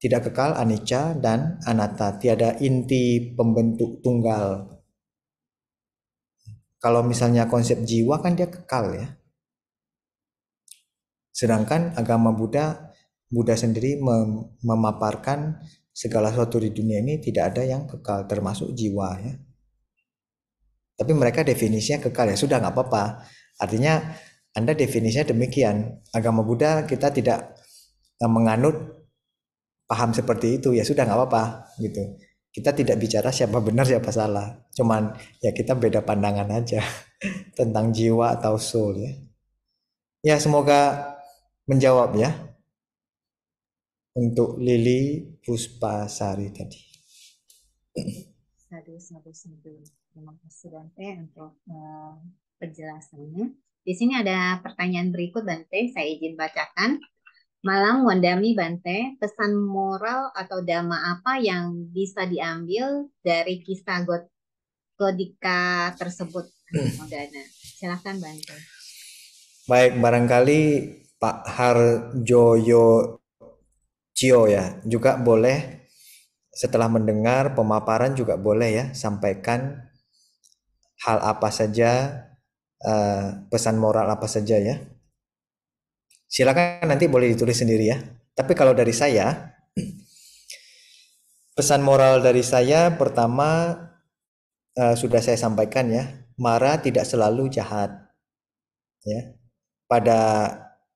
Tidak kekal anicca dan anatta, tiada inti pembentuk tunggal. Kalau misalnya konsep jiwa kan dia kekal ya. Sedangkan agama Buddha sendiri memaparkan segala sesuatu di dunia ini tidak ada yang kekal termasuk jiwa ya. Tapi mereka definisinya kekal ya sudah nggak apa-apa. Artinya Anda definisinya demikian. Agama Buddha kita tidak menganut paham seperti itu ya sudah nggak apa-apa gitu. Kita tidak bicara siapa benar siapa salah. Cuman ya kita beda pandangan aja tentang jiwa atau soul ya. Ya semoga menjawab ya untuk Lili Puspasari tadi. Sadu, sadu, sadu. Terima kasih Bante untuk penjelasannya. Di sini ada pertanyaan berikut Bante, saya izin bacakan. Malam Wandami Bante, pesan moral atau dhamma apa yang bisa diambil dari kisah Godika tersebut? Modana. Silakan Bante. Baik, barangkali Pak Harjoyo Cio ya juga boleh setelah mendengar pemaparan juga boleh ya sampaikan hal apa saja pesan moral apa saja ya. Silakan nanti boleh ditulis sendiri ya. Tapi kalau dari saya, pesan moral dari saya pertama sudah saya sampaikan ya, marah tidak selalu jahat ya. Pada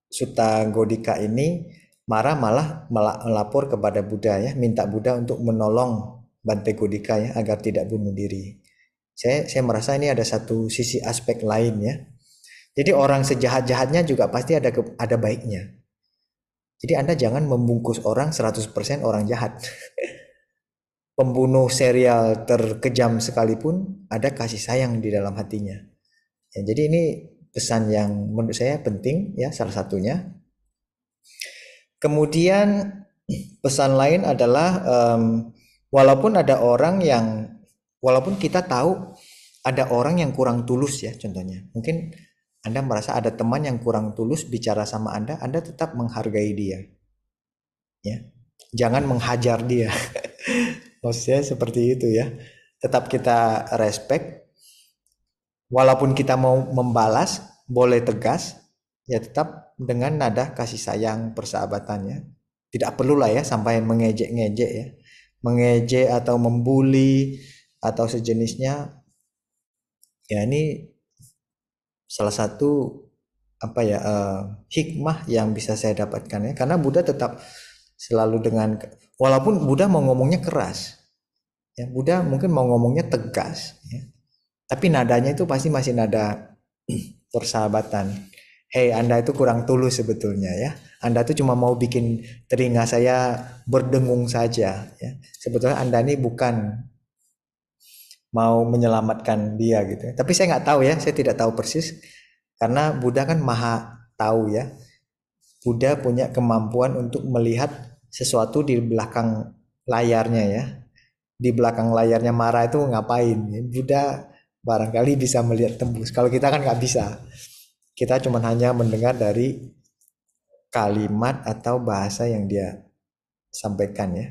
Sutta Godika ini marah malah melapor kepada Buddha ya, minta Buddha untuk menolong Bante Godika ya agar tidak bunuh diri. Saya merasa ini ada satu sisi aspek lain ya. Jadi orang sejahat-jahatnya juga pasti ada baiknya. Jadi Anda jangan membungkus orang 100% orang jahat. Pembunuh serial terkejam sekalipun ada kasih sayang di dalam hatinya. Ya, jadi ini pesan yang menurut saya penting ya, salah satunya. Kemudian pesan lain adalah walaupun ada orang yang, walaupun kita tahu ada orang yang kurang tulus ya, contohnya mungkin Anda merasa ada teman yang kurang tulus bicara sama Anda tetap menghargai dia ya, jangan menghajar dia. Maksudnya seperti itu ya, tetap kita respect. Walaupun kita mau membalas, boleh tegas, ya tetap dengan nada kasih sayang persahabatannya. Tidak perlulah ya sampai mengejek-ngejek ya. Mengejek atau membuli atau sejenisnya. Ya ini salah satu apa ya hikmah yang bisa saya dapatkan ya. Karena Buddha tetap selalu dengan, walaupun Buddha mau ngomongnya keras, ya Buddha mungkin mau ngomongnya tegas, ya, tapi nadanya itu pasti masih nada persahabatan. Hei, Anda itu kurang tulus sebetulnya ya. Anda itu cuma mau bikin telinga saya berdengung saja ya. Sebetulnya Anda ini bukan mau menyelamatkan dia gitu. Tapi saya nggak tahu ya, saya tidak tahu persis karena Buddha kan maha tahu ya. Buddha punya kemampuan untuk melihat sesuatu di belakang layarnya ya. Di belakang layarnya Mara itu ngapain? Buddha barangkali bisa melihat tembus. Kalau kita kan nggak bisa. Kita cuma hanya mendengar dari kalimat atau bahasa yang dia sampaikan ya.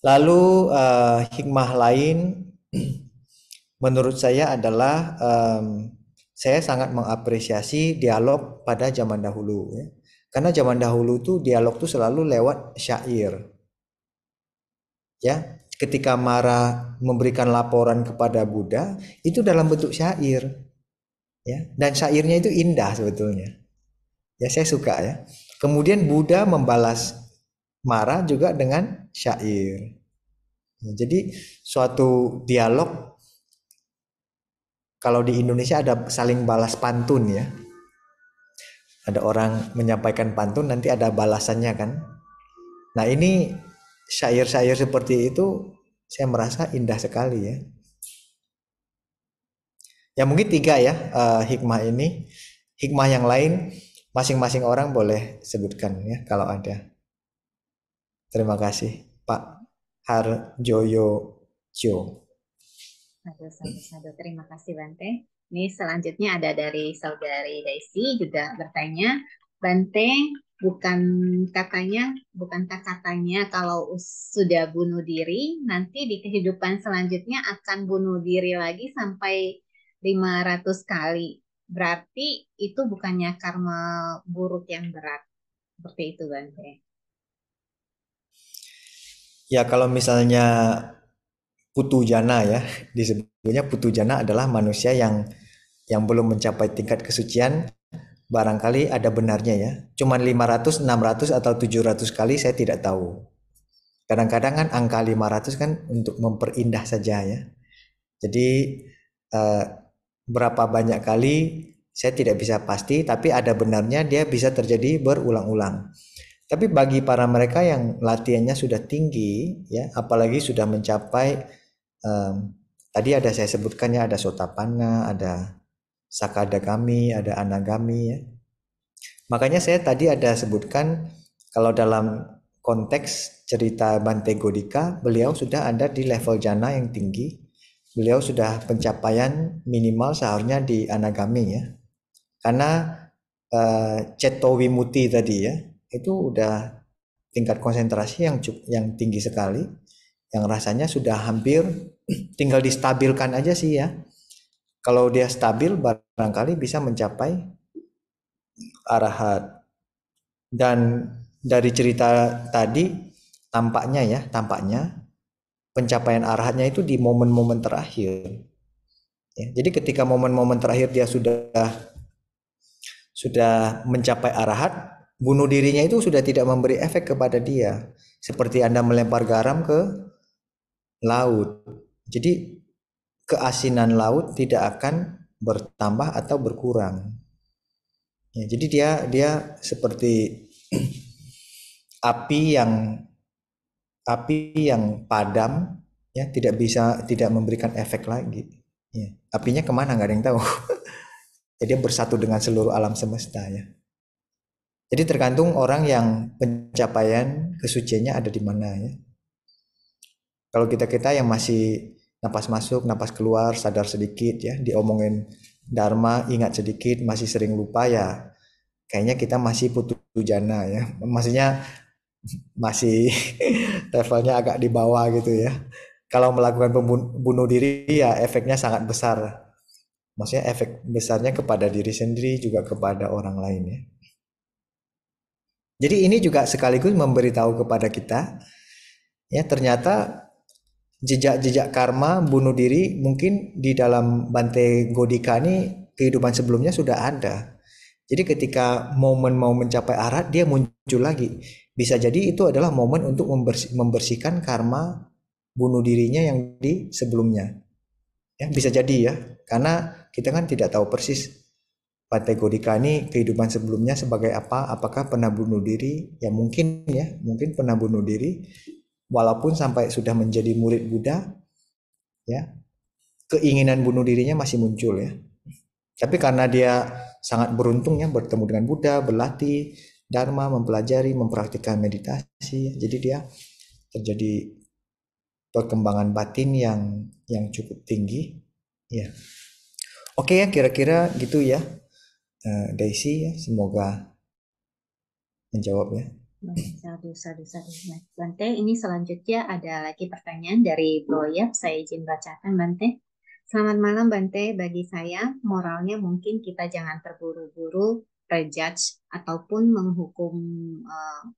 Lalu hikmah lain menurut saya adalah saya sangat mengapresiasi dialog pada zaman dahulu ya. Karena zaman dahulu tuh dialog tuh selalu lewat syair. Ya, ketika Mara memberikan laporan kepada Buddha itu dalam bentuk syair ya, dan syairnya itu indah sebetulnya. Ya saya suka ya. Kemudian Buddha membalas Mara juga dengan syair. Ya, jadi suatu dialog, kalau di Indonesia ada saling balas pantun ya. Ada orang menyampaikan pantun nanti ada balasannya kan. Nah ini syair-syair seperti itu saya merasa indah sekali ya. Ya mungkin tiga ya hikmah ini. Hikmah yang lain masing-masing orang boleh sebutkan ya kalau ada. Terima kasih Pak Harjoyo Jo. Sadu. Terima kasih Bante. Ini selanjutnya ada dari saudari Daisy juga bertanya, Bante, bukankah katanya kalau sudah bunuh diri, nanti di kehidupan selanjutnya akan bunuh diri lagi sampai 500 kali. Berarti itu bukannya karma buruk yang berat. Seperti itu Bante. Ya kalau misalnya Putu Jana ya, disebutnya Putu Jana adalah manusia yang belum mencapai tingkat kesucian, barangkali ada benarnya ya. Cuman 500, 600 atau 700 kali saya tidak tahu. Kadang-kadang kan angka 500 kan untuk memperindah saja ya. Jadi eh, berapa banyak kali saya tidak bisa pasti, tapi ada benarnya dia bisa terjadi berulang-ulang. Tapi bagi para mereka yang latihannya sudah tinggi, ya, apalagi sudah mencapai tadi ada saya sebutkannya ada Sotapanna, ada Sakadagami, ada Anagami, ya. Makanya saya tadi ada sebutkan kalau dalam konteks cerita Bante Godika, beliau sudah ada di level jana yang tinggi. Beliau sudah pencapaian minimal seharusnya di Anagami ya. Karena Ceto Wimuti tadi ya, itu udah tingkat konsentrasi yang tinggi sekali, yang rasanya sudah hampir tinggal distabilkan aja sih ya. Kalau dia stabil barangkali bisa mencapai arahat. Dan dari cerita tadi tampaknya pencapaian arahatnya itu di momen-momen terakhir. Ya, jadi ketika momen-momen terakhir dia sudah mencapai arahat, bunuh dirinya itu sudah tidak memberi efek kepada dia. Seperti Anda melempar garam ke laut. Jadi keasinan laut tidak akan bertambah atau berkurang. Ya, jadi dia seperti api yang padam, ya, tidak memberikan efek lagi. Ya, apinya kemana nggak ada yang tahu. Jadi dia bersatu dengan seluruh alam semesta, ya. Jadi tergantung orang yang pencapaian kesuciannya ada di mana, ya. Kalau kita yang masih napas masuk, napas keluar, sadar sedikit, ya, diomongin dharma, ingat sedikit, masih sering lupa, ya, kayaknya kita masih putu jana, ya. Maksudnya masih levelnya agak di bawah gitu, ya. Kalau melakukan bunuh diri, ya efeknya sangat besar. Maksudnya efek besarnya kepada diri sendiri juga kepada orang lain, ya. Jadi ini juga sekaligus memberitahu kepada kita, ya, ternyata jejak-jejak karma bunuh diri mungkin di dalam Bante Godika ini kehidupan sebelumnya sudah ada. Jadi ketika momen mau mencapai arat dia muncul lagi. Bisa jadi itu adalah momen untuk membersihkan karma bunuh dirinya yang di sebelumnya. Ya, bisa jadi, ya. Karena kita kan tidak tahu persis Bante Godika ini kehidupan sebelumnya sebagai apa, apakah pernah bunuh diri, ya mungkin, pernah bunuh diri, walaupun sampai sudah menjadi murid Buddha, ya, keinginan bunuh dirinya masih muncul, ya. Tapi karena dia sangat beruntung, ya, bertemu dengan Buddha, berlatih Dharma, mempelajari, mempraktikkan meditasi, jadi dia terjadi perkembangan batin yang cukup tinggi, ya. Oke, ya, kira-kira gitu, ya, Daisy, ya, semoga menjawab, ya. Sadu. Bante, ini selanjutnya ada lagi pertanyaan dari Bro Yap. Saya izin bacakan, Bante. Selamat malam, Bante. Bagi saya, moralnya mungkin kita jangan terburu-buru prejudge ataupun menghukum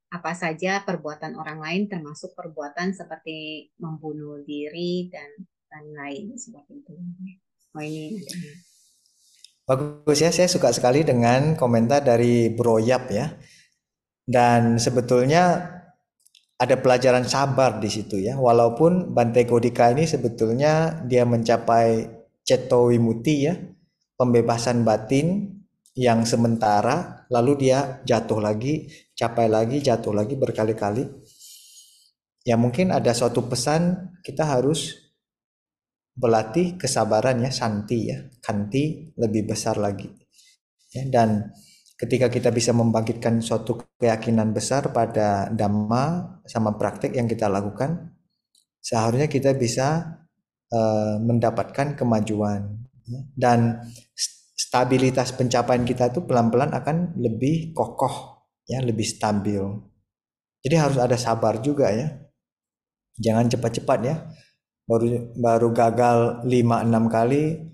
apa saja perbuatan orang lain, termasuk perbuatan seperti membunuh diri dan lain-lain seperti itu. Oh, ini ada. Bagus, ya, saya suka sekali dengan komentar dari Bro Yap, ya. Dan sebetulnya ada pelajaran sabar di situ, ya. Walaupun Bante Godika ini sebetulnya dia mencapai Ceto Wimutti, ya, pembebasan batin yang sementara, lalu dia jatuh lagi, capai lagi, jatuh lagi berkali-kali. Ya mungkin ada suatu pesan kita harus berlatih kesabaran, ya, santi, ya, kanti lebih besar lagi, ya. Dan ketika kita bisa membangkitkan suatu keyakinan besar pada Dhamma sama praktek yang kita lakukan, seharusnya kita bisa mendapatkan kemajuan, ya. Dan stabilitas pencapaian kita itu pelan-pelan akan lebih kokoh, ya, lebih stabil. Jadi harus ada sabar juga, ya. Jangan cepat-cepat, ya. Baru gagal 5-6 kali,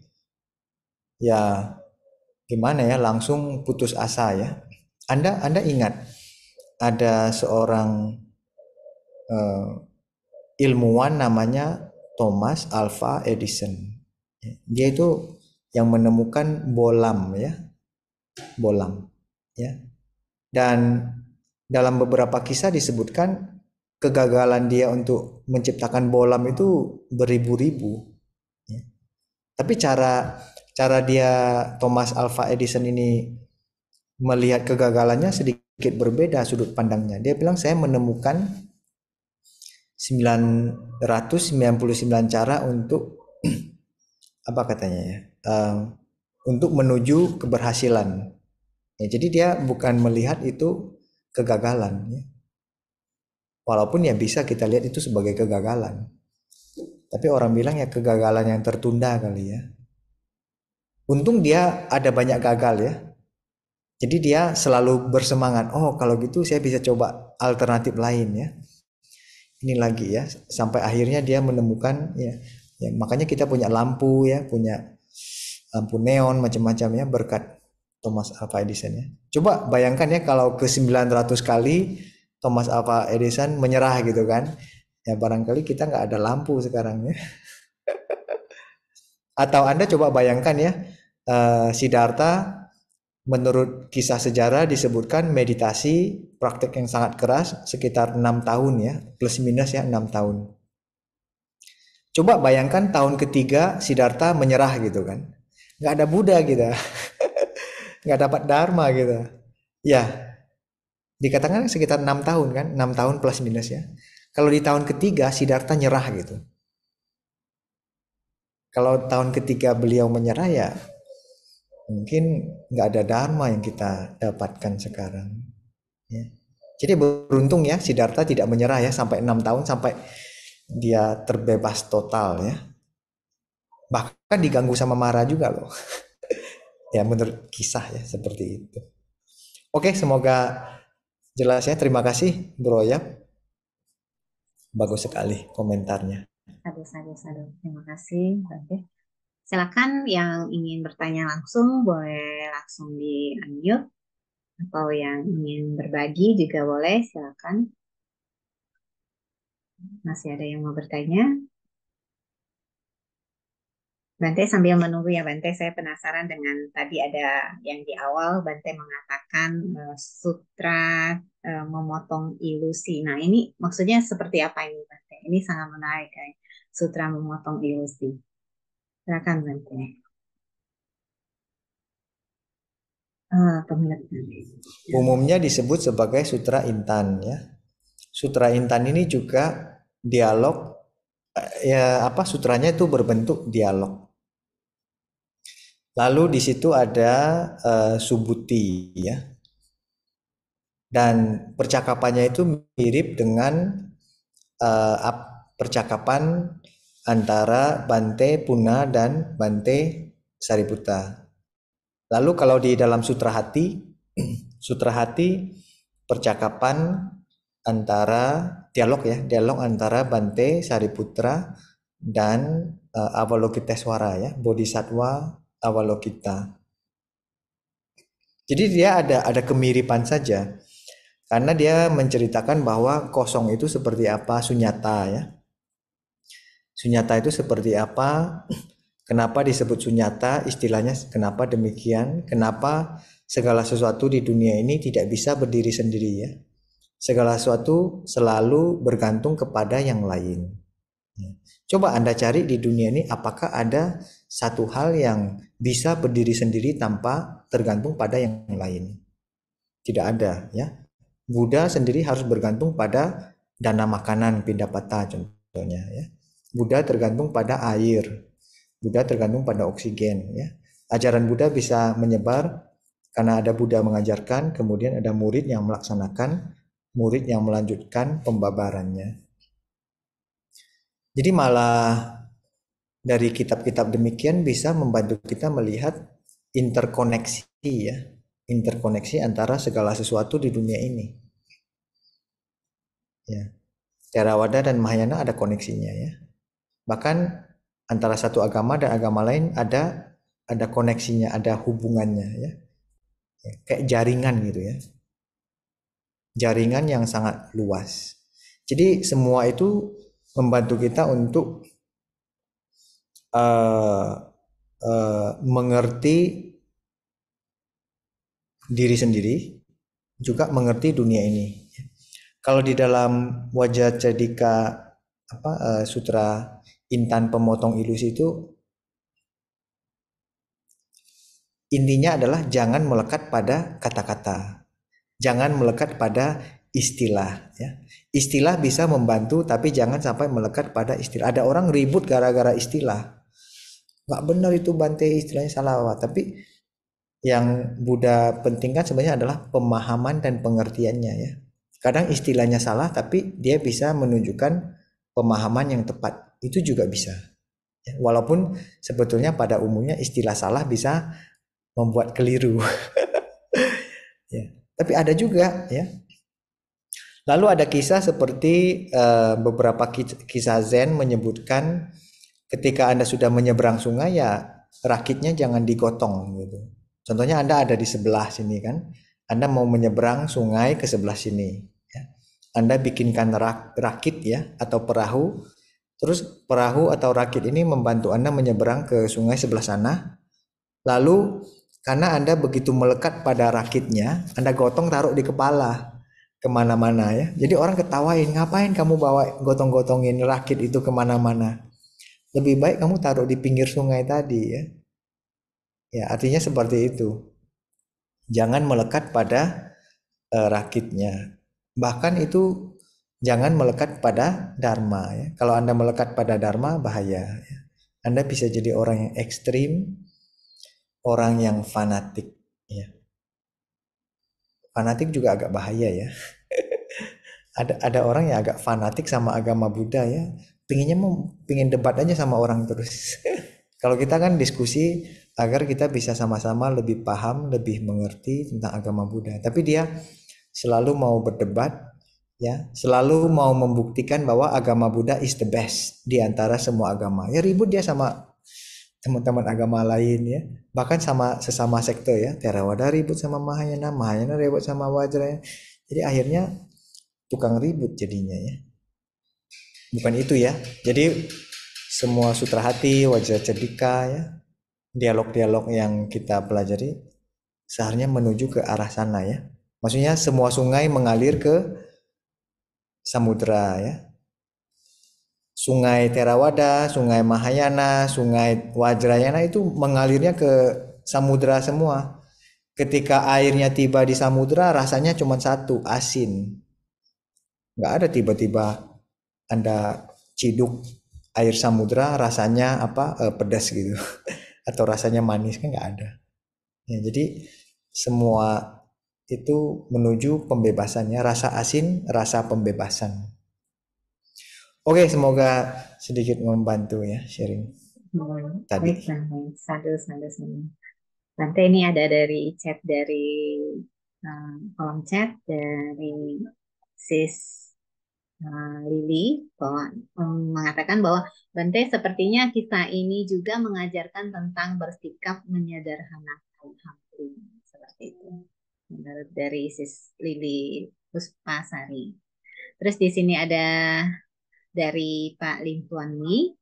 ya gimana, ya, langsung putus asa, ya. Anda ingat ada seorang ilmuwan namanya Thomas Alva Edison. Dia itu yang menemukan bohlam, ya, bohlam, ya. Dan dalam beberapa kisah disebutkan kegagalan dia untuk menciptakan bohlam itu beribu-ribu, ya. Tapi cara dia Thomas Alva Edison ini melihat kegagalannya sedikit berbeda sudut pandangnya. Dia bilang saya menemukan 999 cara untuk apa katanya, ya, untuk menuju keberhasilan. Ya, jadi dia bukan melihat itu kegagalan, ya. Walaupun ya bisa kita lihat itu sebagai kegagalan. Tapi orang bilang ya kegagalan yang tertunda kali, ya. Untung dia ada banyak gagal, ya. Jadi dia selalu bersemangat. Oh, kalau gitu saya bisa coba alternatif lain, ya. Ini lagi, ya, sampai akhirnya dia menemukan, ya, ya makanya kita punya lampu, ya, punya lampu neon macam-macam ya berkat Thomas Alva Edison ya. Coba bayangkan ya kalau ke 900 kali Thomas Alva Edison menyerah gitu kan. Ya barangkali kita nggak ada lampu sekarang ya. Atau Anda coba bayangkan ya, Siddhartha menurut kisah sejarah disebutkan meditasi praktek yang sangat keras sekitar 6 tahun ya, plus minus ya 6 tahun. Coba bayangkan tahun ketiga Siddhartha menyerah gitu kan. Nggak ada Buddha kita, nggak dapat Dharma gitu. Ya, dikatakan sekitar 6 tahun kan, 6 tahun plus minus ya. Kalau di tahun ketiga Siddhartha nyerah gitu. Kalau tahun ketiga beliau menyerah ya mungkin nggak ada Dharma yang kita dapatkan sekarang. Ya. Jadi beruntung ya Siddhartha tidak menyerah ya sampai 6 tahun sampai dia terbebas total ya. Bahkan diganggu sama Mara juga loh. Ya menurut kisah ya seperti itu. Oke, semoga jelas ya. Terima kasih Bro ya. Bagus sekali komentarnya. Aduh. Terima kasih, Bante. Silakan yang ingin bertanya langsung boleh langsung di unmute atau yang ingin berbagi juga boleh, silakan. Masih ada yang mau bertanya? Bante sambil menunggu ya Bante, saya penasaran dengan tadi ada yang di awal Bante mengatakan sutra memotong ilusi. Nah ini maksudnya seperti apa ini Bante? Ini sangat menarik ya. Sutra memotong ilusi. Silakan Bante. Pengertian. Umumnya disebut sebagai Sutra Intan ya. Sutra Intan ini juga dialog ya apa sutranya itu berbentuk dialog. Lalu di situ ada Subhuti ya. Dan percakapannya itu mirip dengan percakapan antara Bante Puna dan Bante Sariputta. Lalu kalau di dalam Sutra Hati, Sutra Hati percakapan antara dialog antara Bante Sariputra dan Avalokiteswara ya, Bodhisattva Avalokita. Jadi dia ada kemiripan saja. Karena dia menceritakan bahwa kosong itu seperti apa, sunyata ya. Sunyata itu seperti apa, kenapa disebut sunyata, istilahnya kenapa demikian, kenapa segala sesuatu di dunia ini tidak bisa berdiri sendiri ya. Segala sesuatu selalu bergantung kepada yang lain. Coba Anda cari di dunia ini apakah ada satu hal yang bisa berdiri sendiri tanpa tergantung pada yang lain. Tidak ada ya. Buddha sendiri harus bergantung pada dana makanan pindapata contohnya ya. Buddha tergantung pada air. Buddha tergantung pada oksigen ya. Ajaran Buddha bisa menyebar karena ada Buddha mengajarkan, kemudian ada murid yang melaksanakan, murid yang melanjutkan pembabarannya. Jadi malah dari kitab-kitab demikian bisa membantu kita melihat interkoneksi ya. Interkoneksi antara segala sesuatu di dunia ini. Ya. Theravada dan Mahayana ada koneksinya ya. Bahkan antara satu agama dan agama lain ada koneksinya, ada hubungannya ya. Kayak jaringan gitu ya. Jaringan yang sangat luas. Jadi semua itu membantu kita untuk mengerti diri sendiri, juga mengerti dunia ini. Kalau di dalam Wajah Cedika Sutra Intan Pemotong Ilusi itu intinya adalah jangan melekat pada kata-kata, jangan melekat pada istilah. Ya. Istilah bisa membantu, tapi jangan sampai melekat pada istilah. Ada orang ribut gara-gara istilah. Nggak benar itu Bante, istilahnya salah. Tapi yang Buddha pentingkan sebenarnya adalah pemahaman dan pengertiannya ya. Kadang istilahnya salah tapi dia bisa menunjukkan pemahaman yang tepat. Itu juga bisa. Ya, walaupun sebetulnya pada umumnya istilah salah bisa membuat keliru. Ya, tapi ada juga ya. Lalu ada kisah seperti beberapa kisah Zen menyebutkan ketika Anda sudah menyeberang sungai ya rakitnya jangan digotong gitu. Contohnya Anda ada di sebelah sini kan, Anda mau menyeberang sungai ke sebelah sini. Ya. Anda bikinkan rakit ya atau perahu, terus perahu atau rakit ini membantu Anda menyeberang ke sungai sebelah sana. Lalu karena Anda begitu melekat pada rakitnya, Anda gotong taruh di kepala kemana-mana ya. Jadi orang ketawain, ngapain kamu bawa gotong-gotongin rakit itu kemana-mana. Lebih baik kamu taruh di pinggir sungai tadi ya. Ya artinya seperti itu. Jangan melekat pada rakitnya. Bahkan itu jangan melekat pada dharma ya. Kalau Anda melekat pada dharma bahaya ya. Anda bisa jadi orang yang ekstrim, orang yang fanatik ya. Fanatik juga agak bahaya ya. Ada orang yang agak fanatik sama agama Buddha ya. Pingin debat aja sama orang terus. Kalau kita kan diskusi agar kita bisa sama-sama lebih paham, lebih mengerti tentang agama Buddha. Tapi dia selalu mau berdebat, ya, selalu mau membuktikan bahwa agama Buddha is the best di antara semua agama. Ya ribut dia sama teman-teman agama lain ya. Bahkan sama sesama sekte ya. Theravada ribut sama Mahayana, Mahayana ribut sama Vajrayana. Jadi akhirnya tukang ribut jadinya ya. Bukan itu ya. Jadi semua sutra hati, Wajracandika ya, dialog-dialog yang kita pelajari seharusnya menuju ke arah sana ya. Maksudnya semua sungai mengalir ke samudra ya. Sungai Theravada, sungai Mahayana, sungai Vajrayana itu mengalirnya ke samudra semua. Ketika airnya tiba di samudra rasanya cuma satu, asin. Nggak ada tiba-tiba Anda ciduk air samudra rasanya pedas gitu atau rasanya manis, kan nggak ada ya. Jadi semua itu menuju pembebasannya, rasa asin, rasa pembebasan. Oke, semoga sedikit membantu ya sharing tadi. Baik, baik. Sadu, sadu, sadu. Nanti ini ada dari chat dari kolom chat dari Sis Lili bahwa mengatakan bahwa Bante sepertinya kisah ini juga mengajarkan tentang bersikap menyederhanakan hati seperti itu. Menurut dari Sis Lili Puspasari. Terus di sini ada dari Pak Lim Tuan Lee.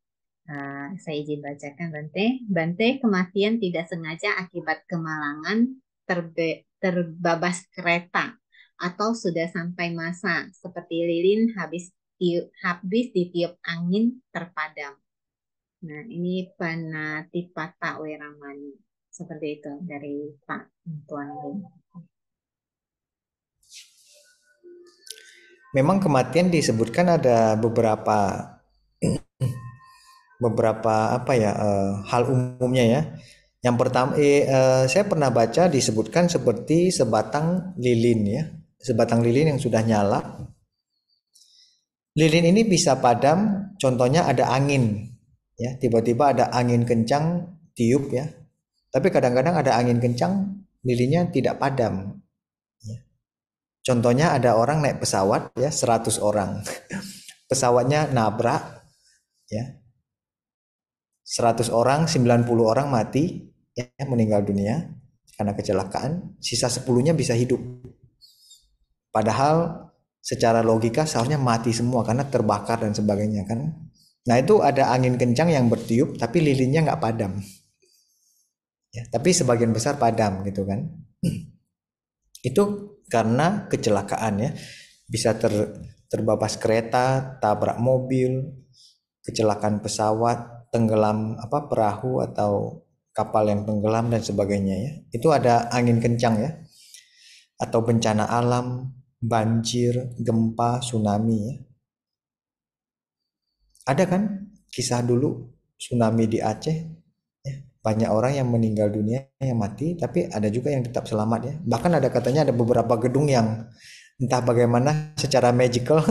Saya izin bacakan Bante. Bante, kematian tidak sengaja akibat kemalangan terbabas kereta atau sudah sampai masa seperti lilin habis ditiup angin terpadam. Nah, ini Panatipata Weramani. Seperti itu dari Pak Tuan Lim. Memang kematian disebutkan ada beberapa hal umumnya ya. Yang pertama saya pernah baca disebutkan seperti sebatang lilin ya. Sebatang lilin yang sudah nyala. Lilin ini bisa padam, contohnya ada angin ya, tiba-tiba ada angin kencang tiup ya. Tapi kadang-kadang ada angin kencang, lilinnya tidak padam. Ya. Contohnya ada orang naik pesawat ya 100 orang. Pesawatnya nabrak ya. 100 orang, 90 orang mati ya, meninggal dunia karena kecelakaan, sisa 10-nya bisa hidup. Padahal secara logika seharusnya mati semua karena terbakar dan sebagainya kan. Nah itu ada angin kencang yang bertiup tapi lilinnya nggak padam. Ya, tapi sebagian besar padam gitu kan. Itu karena kecelakaan ya. Bisa terbabas kereta, tabrak mobil, kecelakaan pesawat, tenggelam perahu atau kapal yang tenggelam dan sebagainya ya. Itu ada angin kencang ya. Atau bencana alam, banjir, gempa, tsunami ya. Ada kan kisah dulu tsunami di Aceh ya, banyak orang yang meninggal dunia yang mati, tapi ada juga yang tetap selamat ya. Bahkan ada katanya ada beberapa gedung yang entah bagaimana secara magical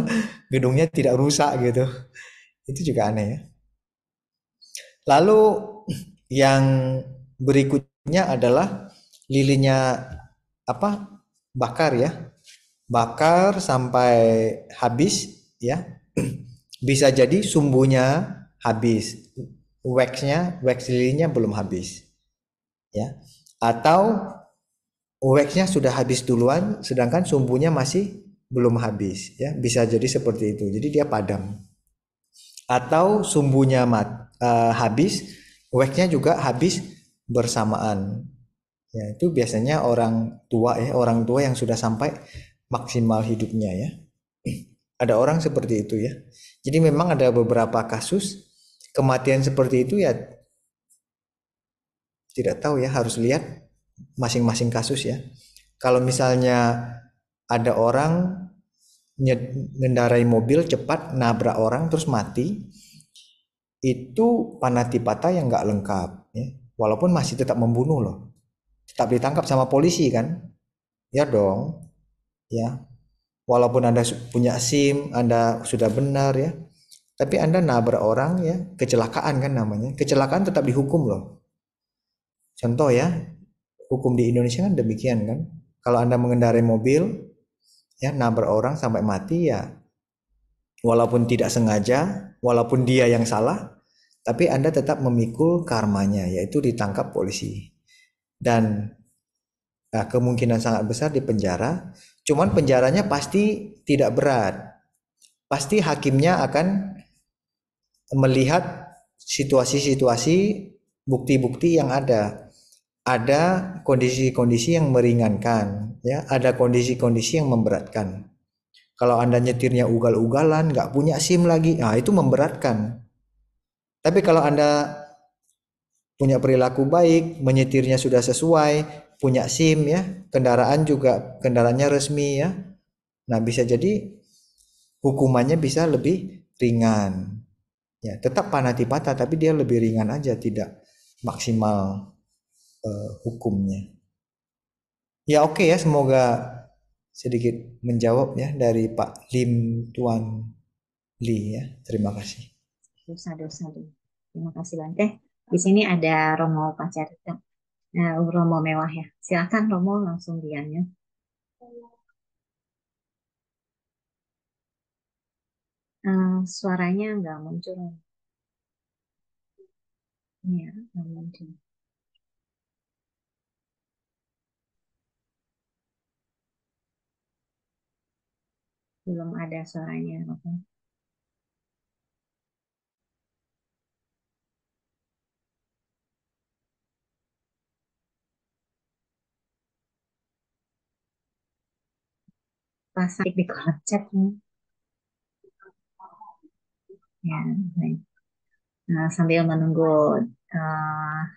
gedungnya tidak rusak gitu. Itu juga aneh ya. Lalu yang berikutnya adalah lilinnya bakar ya. Bakar sampai habis ya. Bisa jadi sumbunya habis. wax lilinya belum habis, ya. Atau waxnya sudah habis duluan, sedangkan sumbunya masih belum habis, ya. Bisa jadi seperti itu. Jadi dia padam. Atau sumbunya habis, waxnya juga habis bersamaan. Ya, itu biasanya orang tua, ya, orang tua yang sudah sampai maksimal hidupnya, ya. Ada orang seperti itu, ya. Jadi memang ada beberapa kasus kematian seperti itu, ya tidak tahu, ya, harus lihat masing-masing kasus, ya. Kalau misalnya ada orang mengendarai mobil cepat nabrak orang terus mati, itu panatipata yang nggak lengkap, ya. Walaupun masih tetap membunuh loh, tetap ditangkap sama polisi kan, ya dong, ya. Walaupun Anda punya SIM, Anda sudah benar, ya, tapi Anda nabrak orang, ya, kecelakaan kan namanya, kecelakaan tetap dihukum loh. Contoh, ya, hukum di Indonesia kan demikian kan, kalau Anda mengendarai mobil, ya, nabrak orang sampai mati, ya, walaupun tidak sengaja, walaupun dia yang salah, tapi Anda tetap memikul karmanya, yaitu ditangkap polisi. Dan kemungkinan sangat besar di penjara. Cuman penjaranya pasti tidak berat. Pasti hakimnya akan melihat situasi-situasi, bukti-bukti yang ada. Ada kondisi-kondisi yang meringankan, ya. Ada kondisi-kondisi yang memberatkan. Kalau Anda nyetirnya ugal-ugalan, nggak punya SIM lagi, itu memberatkan. Tapi kalau Anda punya perilaku baik, menyetirnya sudah sesuai, punya SIM, ya, kendaraan juga kendaraannya resmi, ya. Nah, bisa jadi hukumannya bisa lebih ringan. Ya, tetap panatipata tapi dia lebih ringan aja, tidak maksimal hukumnya. Ya, oke, ya, semoga sedikit menjawab, ya, dari Pak Lim Tuan Li, ya. Terima kasih. Dosa-dosa dulu. Terima kasih Bante. Di sini ada Romo Pacarita. Nah, Romo mewah, ya. Silakan Romo langsung dianya. Suaranya nggak muncul. Ya, nggak muncul. Belum ada suaranya. Romo. Pasang di kolom chat. Ya, baik. Nah, sambil menunggu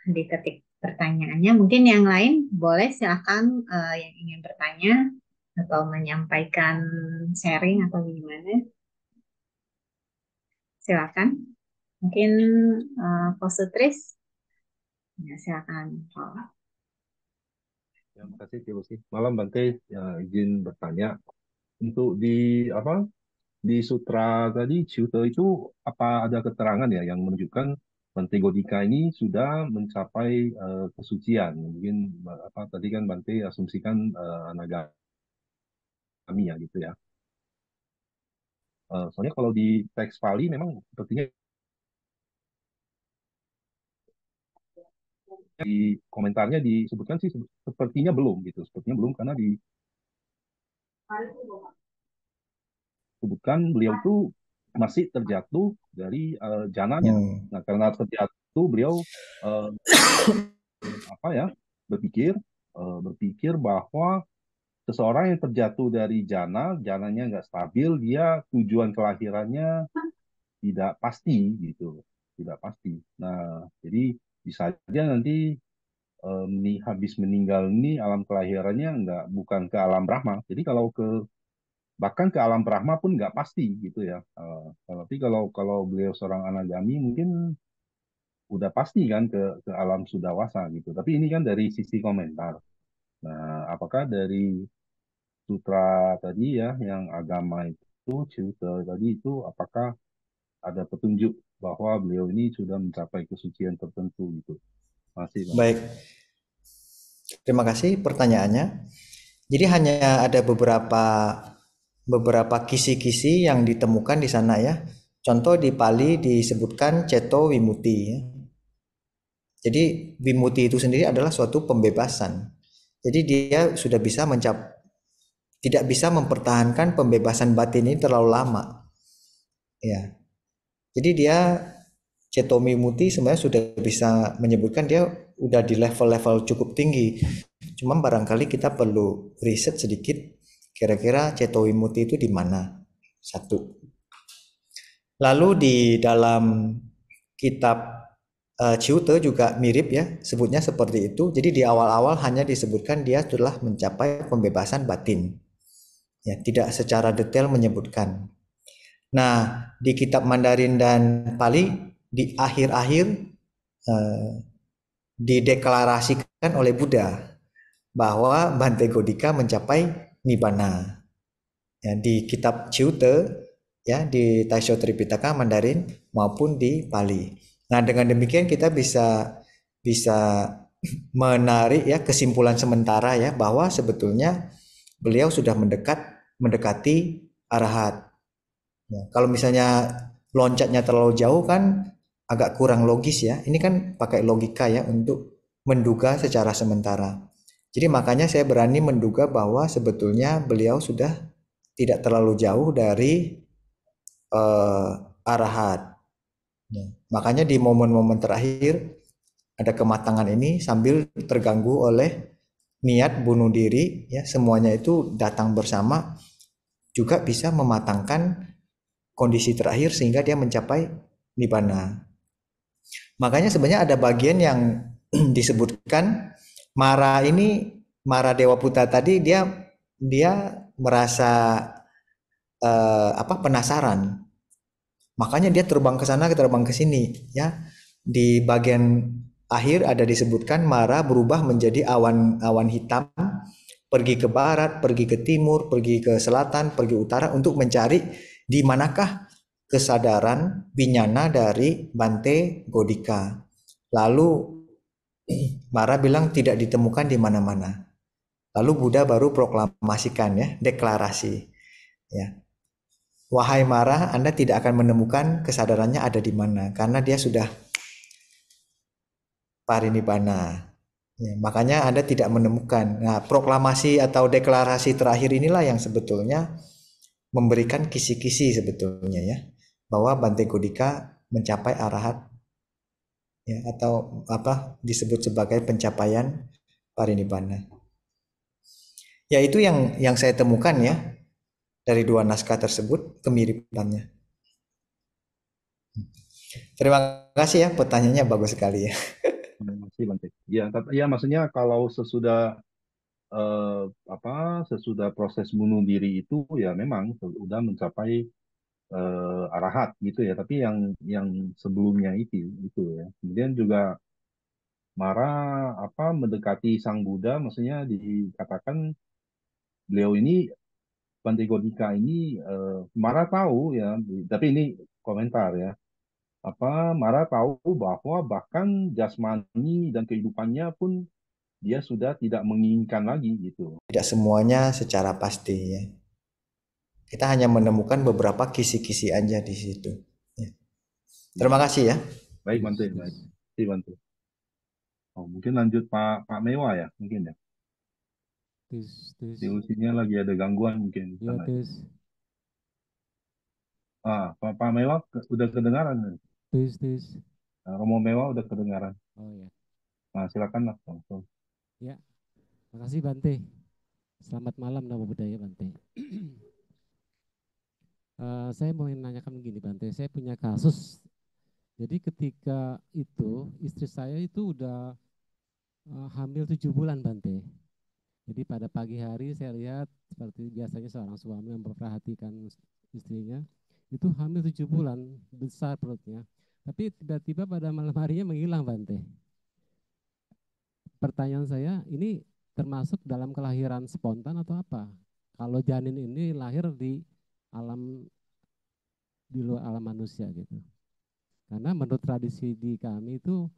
diketik pertanyaannya, mungkin yang lain boleh silakan yang ingin bertanya atau menyampaikan sharing atau gimana, silakan. Mungkin Posutris, ya silakan. Terima kasih, Lucy. Malam Bante, ya, izin bertanya. Untuk di sutra tadi Ciuto itu apa ada keterangan ya yang menunjukkan Bante Godika ini sudah mencapai kesucian? Mungkin tadi kan Bante asumsikan anagami ya gitu ya. Soalnya kalau di teks Pali memang sepertinya di komentarnya disebutkan sih sepertinya belum gitu, sepertinya belum karena disebutkan beliau itu masih terjatuh dari jananya. Nah, karena terjatuh beliau uh, berpikir berpikir bahwa seseorang yang terjatuh dari jananya nggak stabil, dia tujuan kelahirannya tidak pasti gitu, tidak pasti. Nah, jadi bisa aja nanti habis meninggal ini alam kelahirannya bukan ke alam Brahma. Jadi kalau bahkan ke alam Brahma pun nggak pasti gitu ya. Tapi kalau beliau seorang anagami mungkin udah pasti kan ke alam Sudawasa gitu. Tapi ini kan dari sisi komentar. Nah, apakah dari sutra tadi ya yang agama itu, sutra tadi itu apakah ada petunjuk bahwa beliau ini sudah mencapai kesucian tertentu gitu? Masih Bang. Baik. Terima kasih pertanyaannya. Jadi hanya ada beberapa kisi-kisi yang ditemukan di sana, ya. Contoh di Pali disebutkan Ceto Wimuti, ya. Jadi Vimuti itu sendiri adalah suatu pembebasan. Jadi dia sudah bisa tidak bisa mempertahankan pembebasan batin ini terlalu lama. Ya. Jadi dia Cetomi Muti sebenarnya sudah bisa menyebutkan dia udah di level-level cukup tinggi. Cuma barangkali kita perlu riset sedikit kira-kira Cetomi Muti itu di mana. Satu. Lalu di dalam kitab Ciute juga mirip ya, sebutnya seperti itu. Jadi di awal-awal hanya disebutkan dia telah mencapai pembebasan batin. Ya, tidak secara detail menyebutkan. Nah, di kitab Mandarin dan Pali di akhir-akhir dideklarasikan oleh Buddha bahwa Bante Godika mencapai Nibbana. Ya, di kitab Ciute ya di Taisho Tripitaka Mandarin maupun di Pali. Nah, dengan demikian kita bisa menarik ya kesimpulan sementara ya bahwa sebetulnya beliau sudah mendekati arahat. Ya, kalau misalnya loncatnya terlalu jauh kan agak kurang logis ya. Ini kan pakai logika ya untuk menduga secara sementara. Jadi makanya saya berani menduga bahwa sebetulnya beliau sudah tidak terlalu jauh dari arahat. Ya. Makanya di momen-momen terakhir ada kematangan ini sambil terganggu oleh niat bunuh diri ya semuanya itu datang bersama juga bisa mematangkan kondisi terakhir sehingga dia mencapai nibbana. Makanya sebenarnya ada bagian yang disebutkan Mara ini Mara Dewa Putra tadi dia merasa penasaran. Makanya dia terbang ke sana, terbang ke sini ya. Di bagian akhir ada disebutkan Mara berubah menjadi awan hitam, pergi ke barat, pergi ke timur, pergi ke selatan, pergi utara untuk mencari di manakah kesadaran binyana dari Bante Godika. Lalu Mara bilang tidak ditemukan di mana-mana. Lalu Buddha baru proklamasikan ya, deklarasi ya. Wahai Mara, Anda tidak akan menemukan kesadarannya ada di mana karena dia sudah parinibbana. Ya, makanya Anda tidak menemukan. Nah, proklamasi atau deklarasi terakhir inilah yang sebetulnya memberikan kisi-kisi sebetulnya ya bahwa Bante Godika mencapai arahat ya atau disebut sebagai pencapaian parinibbana. Ya itu yang saya temukan ya dari dua naskah tersebut kemiripannya. Terima kasih ya pertanyaannya bagus sekali ya. Terima kasih Bante. Ya, ya maksudnya kalau eh, sesudah proses bunuh diri itu ya memang sudah mencapai arahat gitu ya. Tapi yang sebelumnya itu ya. Kemudian juga Mara mendekati Sang Buddha, maksudnya dikatakan beliau ini Bante Gordika ini Mara tahu ya, tapi ini komentar ya. Mara tahu bahwa bahkan jasmani dan kehidupannya pun dia sudah tidak menginginkan lagi gitu. Tidak semuanya secara pasti ya. Kita hanya menemukan beberapa kisi-kisi aja di situ. Ya. Terima kasih ya. Baik Bante, baik. Terima kasih Bante. Oh, mungkin lanjut Pak Mewa ya, mungkin ya. Diskusinya lagi ada gangguan mungkin di Ya, sana. Pak Mewa udah kedengaran. Romo Mewa udah kedengaran. Oh ya. Nah, silakan Mas. Ya, makasih Bante. Selamat malam Namo Buddhaya Bante. Saya mau menanyakan begini Bante, saya punya kasus. Jadi ketika itu istri saya itu udah hamil 7 bulan Bante. Jadi pada pagi hari saya lihat seperti biasanya seorang suami yang memperhatikan istrinya, itu hamil 7 bulan, besar perutnya. Tapi tiba-tiba pada malam harinya menghilang Bante. Pertanyaan saya, ini termasuk dalam kelahiran spontan atau apa? Kalau janin ini lahir alam di luar alam manusia gitu. Karena menurut tradisi di kami itu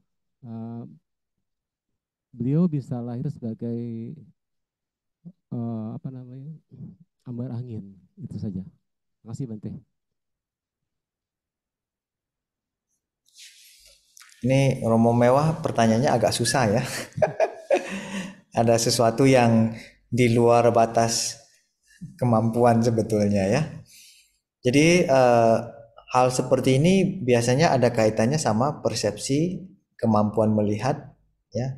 beliau bisa lahir sebagai ambar angin, itu saja. Terima kasih Bante. Ini Romo Mewah pertanyaannya agak susah ya. Ada sesuatu yang di luar batas kemampuan sebetulnya ya. Jadi hal seperti ini biasanya ada kaitannya sama persepsi, kemampuan melihat ya,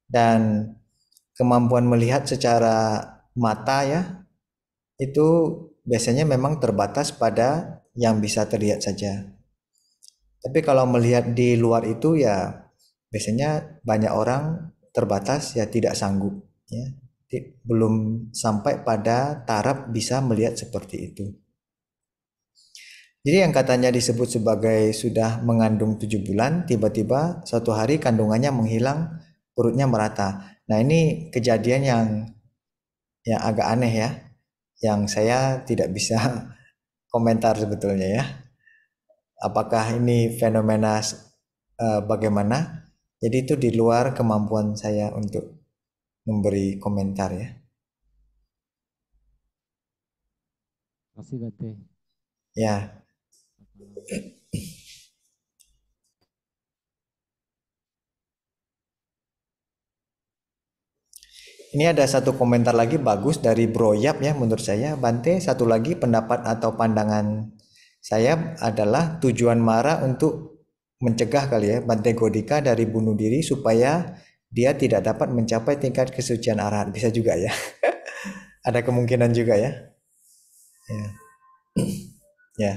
dan kemampuan melihat secara mata ya itu biasanya memang terbatas pada yang bisa terlihat saja. Tapi kalau melihat di luar itu ya biasanya banyak orang terbatas ya tidak sanggup ya. Belum sampai pada taraf bisa melihat seperti itu. Jadi yang katanya disebut sebagai sudah mengandung 7 bulan, tiba-tiba suatu hari kandungannya menghilang, perutnya merata. Nah ini kejadian yang agak aneh ya, yang saya tidak bisa komentar sebetulnya ya. Apakah ini fenomena bagaimana? Jadi itu di luar kemampuan saya untuk memberi komentar ya. Kasih Bante. Ya. Ini ada satu komentar lagi bagus dari Bro Yap ya menurut saya. Bante, satu lagi pendapat atau pandangan saya adalah tujuan Mara untuk mencegah kali ya Bante Godika dari bunuh diri supaya dia tidak dapat mencapai tingkat kesucian arahat. Bisa juga ya. Ada kemungkinan juga ya. Ya. Ya.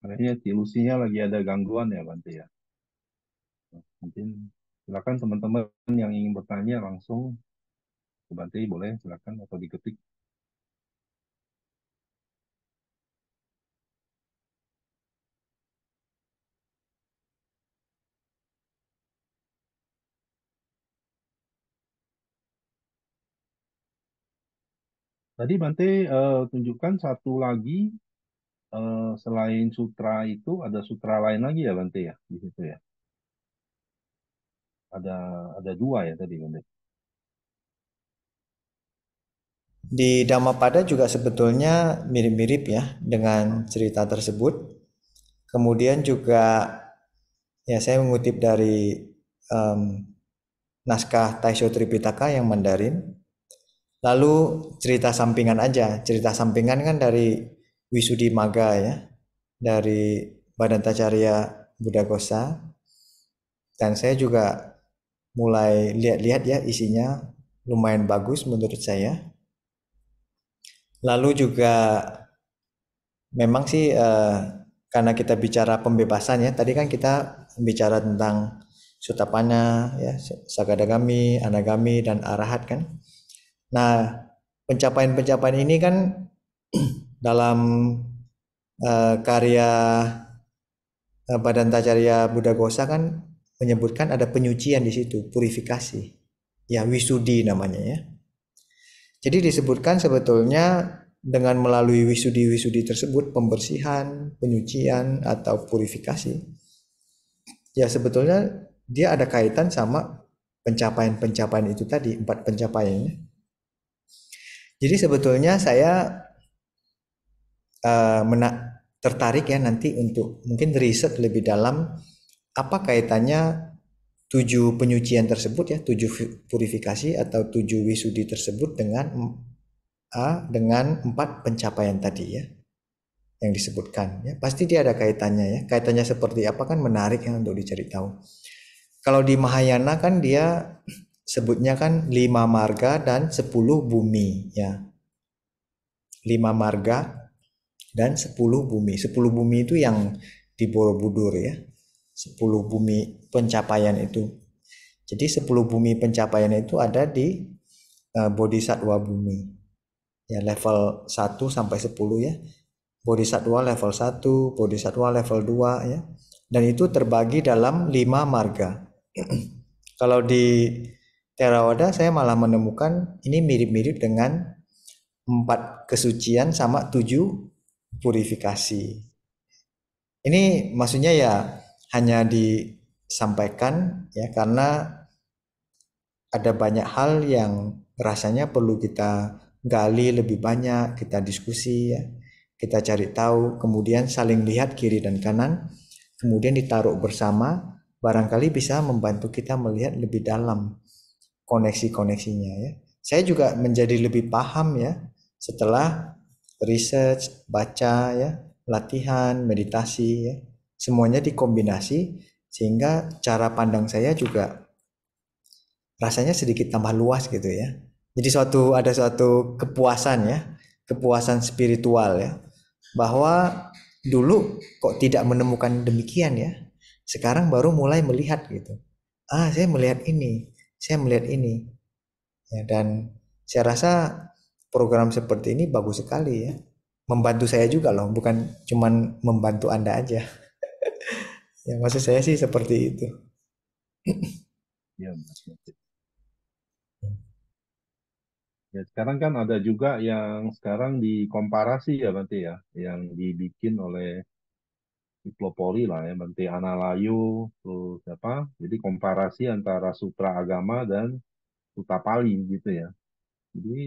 Kayaknya ilusinya lagi ada gangguan ya Bante ya. Mungkin silakan teman-teman yang ingin bertanya langsung ke Bante, boleh silakan atau diketik. Tadi Bante tunjukkan satu lagi selain sutra itu ada sutra lain lagi ya Bante ya di situ ya. Ada dua ya tadi Bante. Di Dhammapada juga sebetulnya mirip-mirip ya dengan cerita tersebut. Kemudian juga ya saya mengutip dari naskah Taisho Tripitaka yang Mandarin. Lalu cerita sampingan aja. Cerita sampingan kan dari Wisudi Maga ya. Dari Badantacarya Buddhaghosa. Dan saya juga mulai lihat-lihat ya isinya lumayan bagus menurut saya. Lalu juga memang sih karena kita bicara pembebasan ya, tadi kan kita bicara tentang Sutapana ya, Sagadagami, Anagami dan Arahat kan. Nah, pencapaian-pencapaian ini kan dalam karya Badantacarya Buddhaghosa kan menyebutkan ada penyucian di situ, purifikasi. Ya, wisudi namanya ya. Jadi disebutkan sebetulnya dengan melalui wisudi-wisudi tersebut pembersihan, penyucian atau purifikasi. Ya sebetulnya dia ada kaitan sama pencapaian-pencapaian itu tadi, 4 pencapaiannya. Jadi sebetulnya saya tertarik ya nanti untuk mungkin riset lebih dalam apa kaitannya 7 penyucian tersebut ya, 7 purifikasi atau 7 wisudi tersebut dengan 4 pencapaian tadi ya yang disebutkan ya. Pasti dia ada kaitannya ya. Kaitannya seperti apa kan menarik ya untuk dicari tahu. Kalau di Mahayana kan dia sebutnya kan 5 marga dan 10 bumi ya. 5 marga dan 10 bumi. 10 bumi itu yang di Borobudur ya. 10 bumi pencapaian itu. Jadi 10 bumi pencapaian itu ada di Bodhisatwa bumi. Ya level 1 sampai 10 ya. Bodhisatwa level 1, Bodhisatwa level 2 ya. Dan itu terbagi dalam 5 marga. Kalau di Theravada saya malah menemukan ini mirip-mirip dengan 4 kesucian sama 7 purifikasi. Ini maksudnya ya hanya disampaikan ya karena ada banyak hal yang rasanya perlu kita gali lebih banyak, kita diskusi ya, kita cari tahu, kemudian saling lihat kiri dan kanan, kemudian ditaruh bersama, barangkali bisa membantu kita melihat lebih dalam koneksi-koneksinya ya. Saya juga menjadi lebih paham ya setelah research, baca ya, latihan, meditasi ya. Semuanya dikombinasi sehingga cara pandang saya juga rasanya sedikit tambah luas gitu ya. Jadi ada suatu kepuasan ya, kepuasan spiritual ya. Bahwa dulu kok tidak menemukan demikian ya. Sekarang baru mulai melihat gitu. Saya melihat ini, saya melihat ini. Ya, dan saya rasa program seperti ini bagus sekali ya. Membantu saya juga loh, bukan cuman membantu Anda aja. Ya, maksud saya sih seperti itu. Ya, ya, sekarang kan ada juga yang sekarang dikomparasi ya Bante ya, yang dibikin oleh Diplopoli lah ya, Bante Analayo, terus apa? Jadi komparasi antara sutra agama dan suta Pali gitu ya. Jadi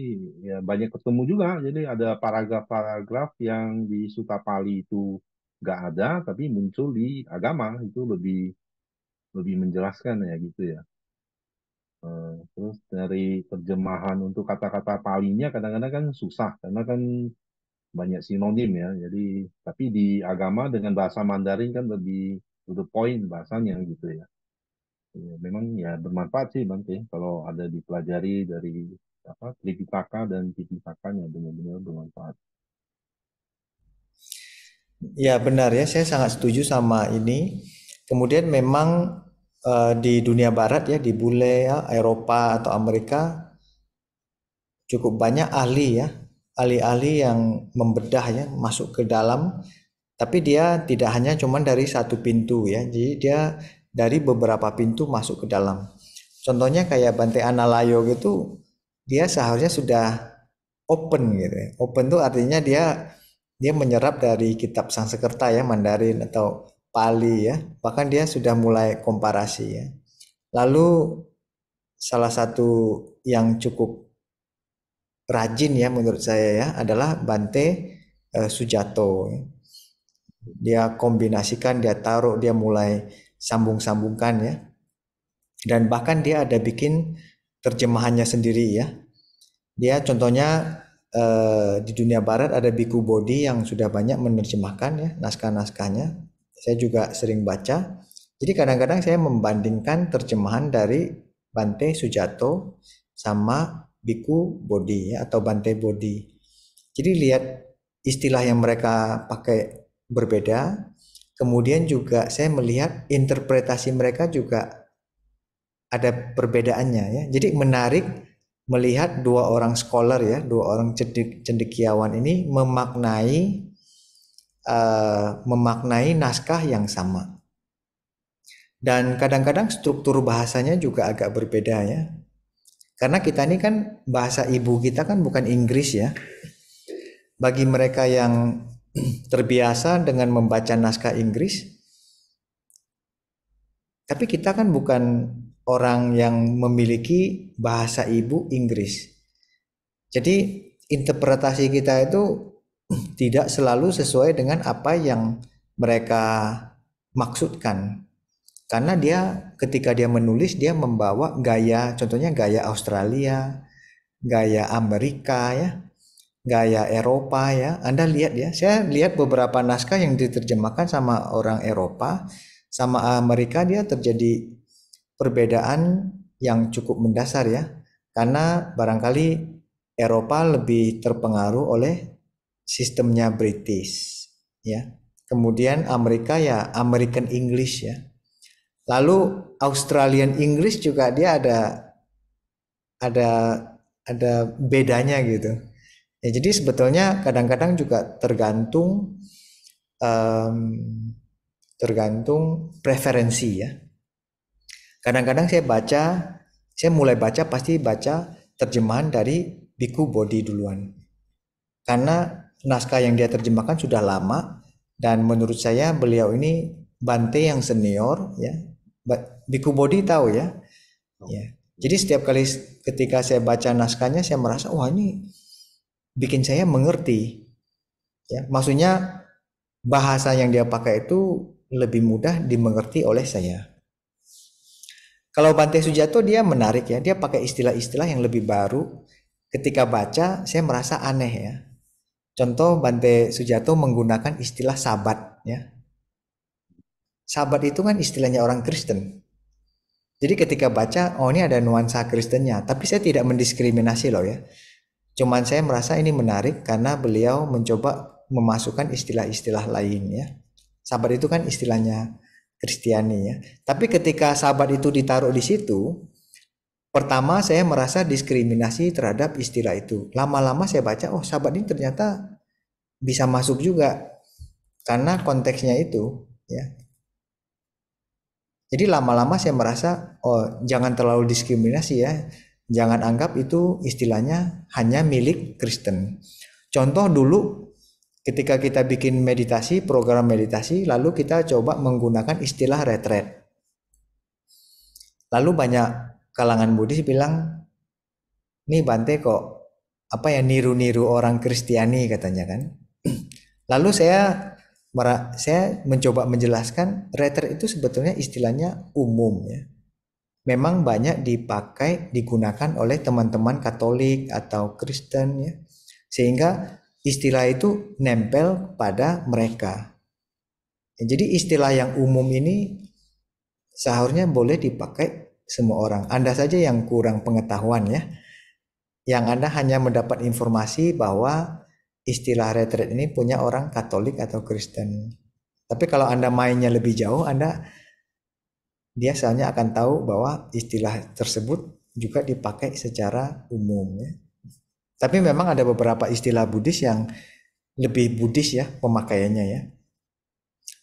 ya banyak ketemu juga. Jadi ada paragraf-paragraf yang di suta Pali itu nggak ada, tapi muncul di agama itu lebih lebih menjelaskan ya gitu ya. Terus dari terjemahan untuk kata-kata Palinya kadang-kadang kan susah karena kan banyak sinonim ya. Jadi tapi di agama dengan bahasa Mandarin kan lebih to the point bahasanya gitu ya. Ya, memang ya bermanfaat sih Bante kalau ada dipelajari dari apa Tripitaka dan Tipitakanya benar-benar bermanfaat. Ya benar ya, saya sangat setuju sama ini. Kemudian memang di dunia barat ya, di bule ya, Eropa atau Amerika cukup banyak ahli ya, ahli-ahli yang membedah ya, masuk ke dalam. Tapi dia tidak hanya cuman dari satu pintu ya, jadi dia dari beberapa pintu masuk ke dalam. Contohnya kayak Bante Analayo gitu, dia seharusnya sudah open gitu ya. Open tuh artinya dia menyerap dari kitab Sanskerta ya, Mandarin atau Pali ya. Bahkan dia sudah mulai komparasi ya. Lalu salah satu yang cukup rajin ya menurut saya ya adalah Bante Sujato. Dia kombinasikan, dia taruh, dia mulai sambung-sambungkan ya. Dan bahkan dia ada bikin terjemahannya sendiri ya. Dia contohnya di dunia barat ada Biku Bodhi yang sudah banyak menerjemahkan ya naskah-naskahnya. Saya juga sering baca. Jadi kadang-kadang saya membandingkan terjemahan dari Bante Sujato sama Biku Bodhi ya, atau Bante Bodhi. Jadi lihat istilah yang mereka pakai berbeda. Kemudian juga saya melihat interpretasi mereka juga ada perbedaannya ya. Jadi menarik melihat dua orang scholar ya, dua orang cendekiawan ini memaknai naskah yang sama. Dan kadang-kadang struktur bahasanya juga agak berbeda ya. Karena kita ini kan bahasa ibu kita kan bukan Inggris ya. Bagi mereka yang terbiasa dengan membaca naskah Inggris, tapi kita kan bukan orang yang memiliki bahasa ibu Inggris. Jadi interpretasi kita itu tidak selalu sesuai dengan apa yang mereka maksudkan. Karena dia ketika dia menulis dia membawa gaya, contohnya gaya Australia, gaya Amerika ya, gaya Eropa ya. Anda lihat ya, saya lihat beberapa naskah yang diterjemahkan sama orang Eropa sama Amerika, dia terjadi perbedaan yang cukup mendasar ya. Karena barangkali Eropa lebih terpengaruh oleh sistemnya British ya. Kemudian Amerika ya American English ya. Lalu Australian English juga dia ada bedanya gitu. Ya, jadi sebetulnya kadang-kadang juga tergantung preferensi ya. Kadang-kadang saya mulai baca pasti baca terjemahan dari Biku Bodhi duluan. Karena naskah yang dia terjemahkan sudah lama dan menurut saya beliau ini Bante yang senior ya. Biku Bodhi tahu ya. Ya. Jadi setiap kali ketika saya baca naskahnya saya merasa wah ini bikin saya mengerti. Ya, maksudnya bahasa yang dia pakai itu lebih mudah dimengerti oleh saya. Kalau Bante Sujato dia menarik ya, dia pakai istilah-istilah yang lebih baru. Ketika baca saya merasa aneh ya. Contoh Bante Sujato menggunakan istilah sabat ya. Sabat itu kan istilahnya orang Kristen. Jadi ketika baca, oh ini ada nuansa Kristennya, tapi saya tidak mendiskriminasi loh ya. Cuman saya merasa ini menarik karena beliau mencoba memasukkan istilah-istilah lain ya. Sabat itu kan istilahnya Kristiani ya. Tapi ketika sabat itu ditaruh di situ, pertama saya merasa diskriminasi terhadap istilah itu. Lama-lama saya baca, oh sabat ini ternyata bisa masuk juga karena konteksnya itu ya. Jadi lama-lama saya merasa, oh jangan terlalu diskriminasi ya. Jangan anggap itu istilahnya hanya milik Kristen. Contoh dulu ketika kita bikin meditasi, program meditasi, lalu kita coba menggunakan istilah retreat. Lalu banyak kalangan Buddhis bilang, nih Bante kok apa ya niru-niru orang Kristiani katanya kan. Lalu saya mencoba menjelaskan retreat itu sebetulnya istilahnya umum ya. Memang banyak digunakan oleh teman-teman Katolik atau Kristen ya. Sehingga istilah itu nempel pada mereka. Jadi istilah yang umum ini seharusnya boleh dipakai semua orang. Anda saja yang kurang pengetahuan ya. Yang Anda hanya mendapat informasi bahwa istilah retreat ini punya orang Katolik atau Kristen. Tapi kalau Anda mainnya lebih jauh, dia seharusnya akan tahu bahwa istilah tersebut juga dipakai secara umum ya. Tapi memang ada beberapa istilah Buddhis yang lebih Buddhis ya pemakaiannya ya.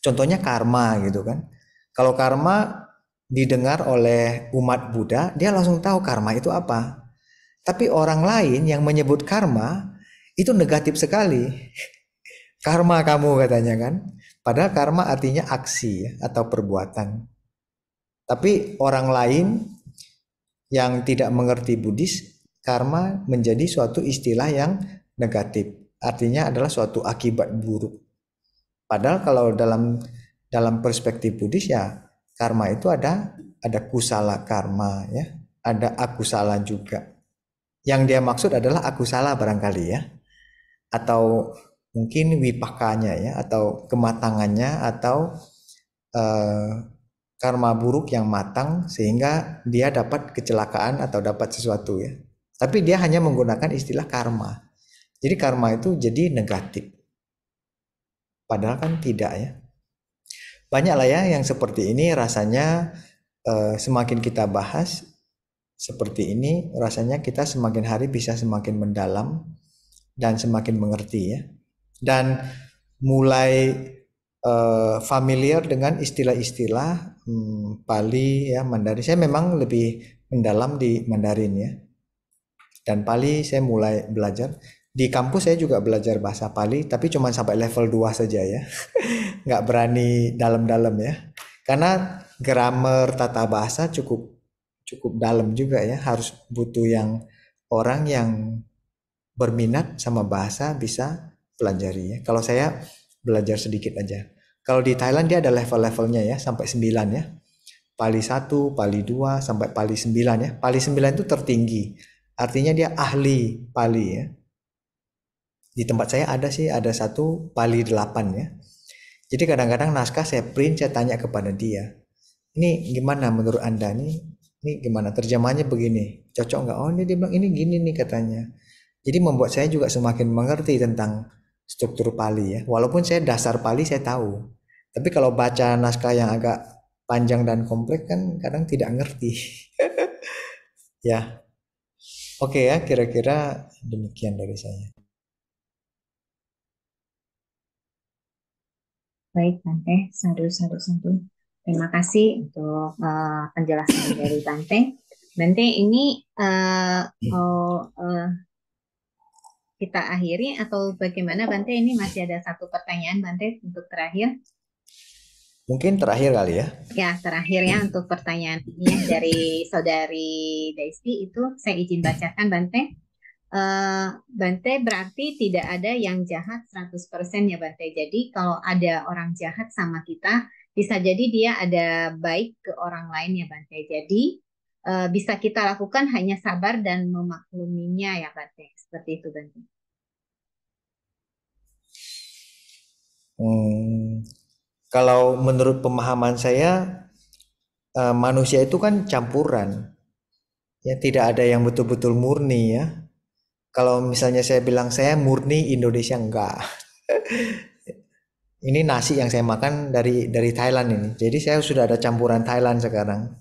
Contohnya karma gitu kan. Kalau karma didengar oleh umat Buddha, dia langsung tahu karma itu apa. Tapi orang lain yang menyebut karma itu negatif sekali. Karma kamu katanya kan. Padahal karma artinya aksi ya, atau perbuatan. Tapi orang lain yang tidak mengerti Buddhis, karma menjadi suatu istilah yang negatif. Artinya adalah suatu akibat buruk. Padahal kalau dalam perspektif Buddhis ya karma itu ada kusala karma ya, ada akusala juga. Yang dia maksud adalah akusala barangkali ya, atau mungkin wipakanya ya, atau kematangannya, atau karma buruk yang matang sehingga dia dapat kecelakaan atau dapat sesuatu ya. Tapi dia hanya menggunakan istilah karma. Jadi karma itu jadi negatif. Padahal kan tidak ya. Banyak lah ya yang seperti ini rasanya semakin kita bahas seperti ini rasanya kita semakin hari bisa semakin mendalam dan semakin mengerti ya. Dan mulai familiar dengan istilah-istilah Pali ya, Mandarin. Saya memang lebih mendalam di Mandarin ya. Dan Pali saya mulai belajar. Di kampus saya juga belajar bahasa Pali, tapi cuma sampai level 2 saja ya. Nggak berani dalam-dalam ya. Karena grammar tata bahasa cukup dalam juga ya. Harus butuh orang yang berminat sama bahasa bisa pelajari ya. Kalau saya belajar sedikit aja. Kalau di Thailand dia ada level-levelnya ya, sampai 9 ya. Pali 1, Pali 2, sampai Pali 9 ya. Pali 9 itu tertinggi. Artinya dia ahli Pali ya. Di tempat saya ada satu Pali 8 ya. Jadi kadang-kadang naskah saya print, saya tanya kepada dia. Ini gimana menurut Anda nih? Ini gimana terjemahannya begini? Cocok nggak? Oh ini dia bilang ini gini nih katanya. Jadi membuat saya juga semakin mengerti tentang struktur Pali ya. Walaupun saya dasar Pali saya tahu. Tapi kalau baca naskah yang agak panjang dan kompleks kan kadang tidak ngerti. Ya. Oke ya, kira-kira demikian dari saya. Baik, Bante. Sadu. Terima kasih untuk penjelasan dari Bante. Bante, ini kita akhiri atau bagaimana Bante? Ini masih ada satu pertanyaan Bante untuk terakhir. Mungkin terakhir kali ya. Ya, terakhir ya untuk pertanyaan ini dari Saudari Daisy itu saya izin bacakan Bante. Bante, berarti tidak ada yang jahat 100% ya Bante. Jadi kalau ada orang jahat sama kita, bisa jadi dia ada baik ke orang lain ya Bante. Jadi bisa kita lakukan hanya sabar dan memakluminya ya Bante. Seperti itu Bante. Kalau menurut pemahaman saya, manusia itu kan campuran, ya tidak ada yang betul-betul murni ya. Kalau misalnya saya bilang saya murni Indonesia, enggak. Ini nasi yang saya makan dari Thailand ini. Jadi saya sudah ada campuran Thailand sekarang.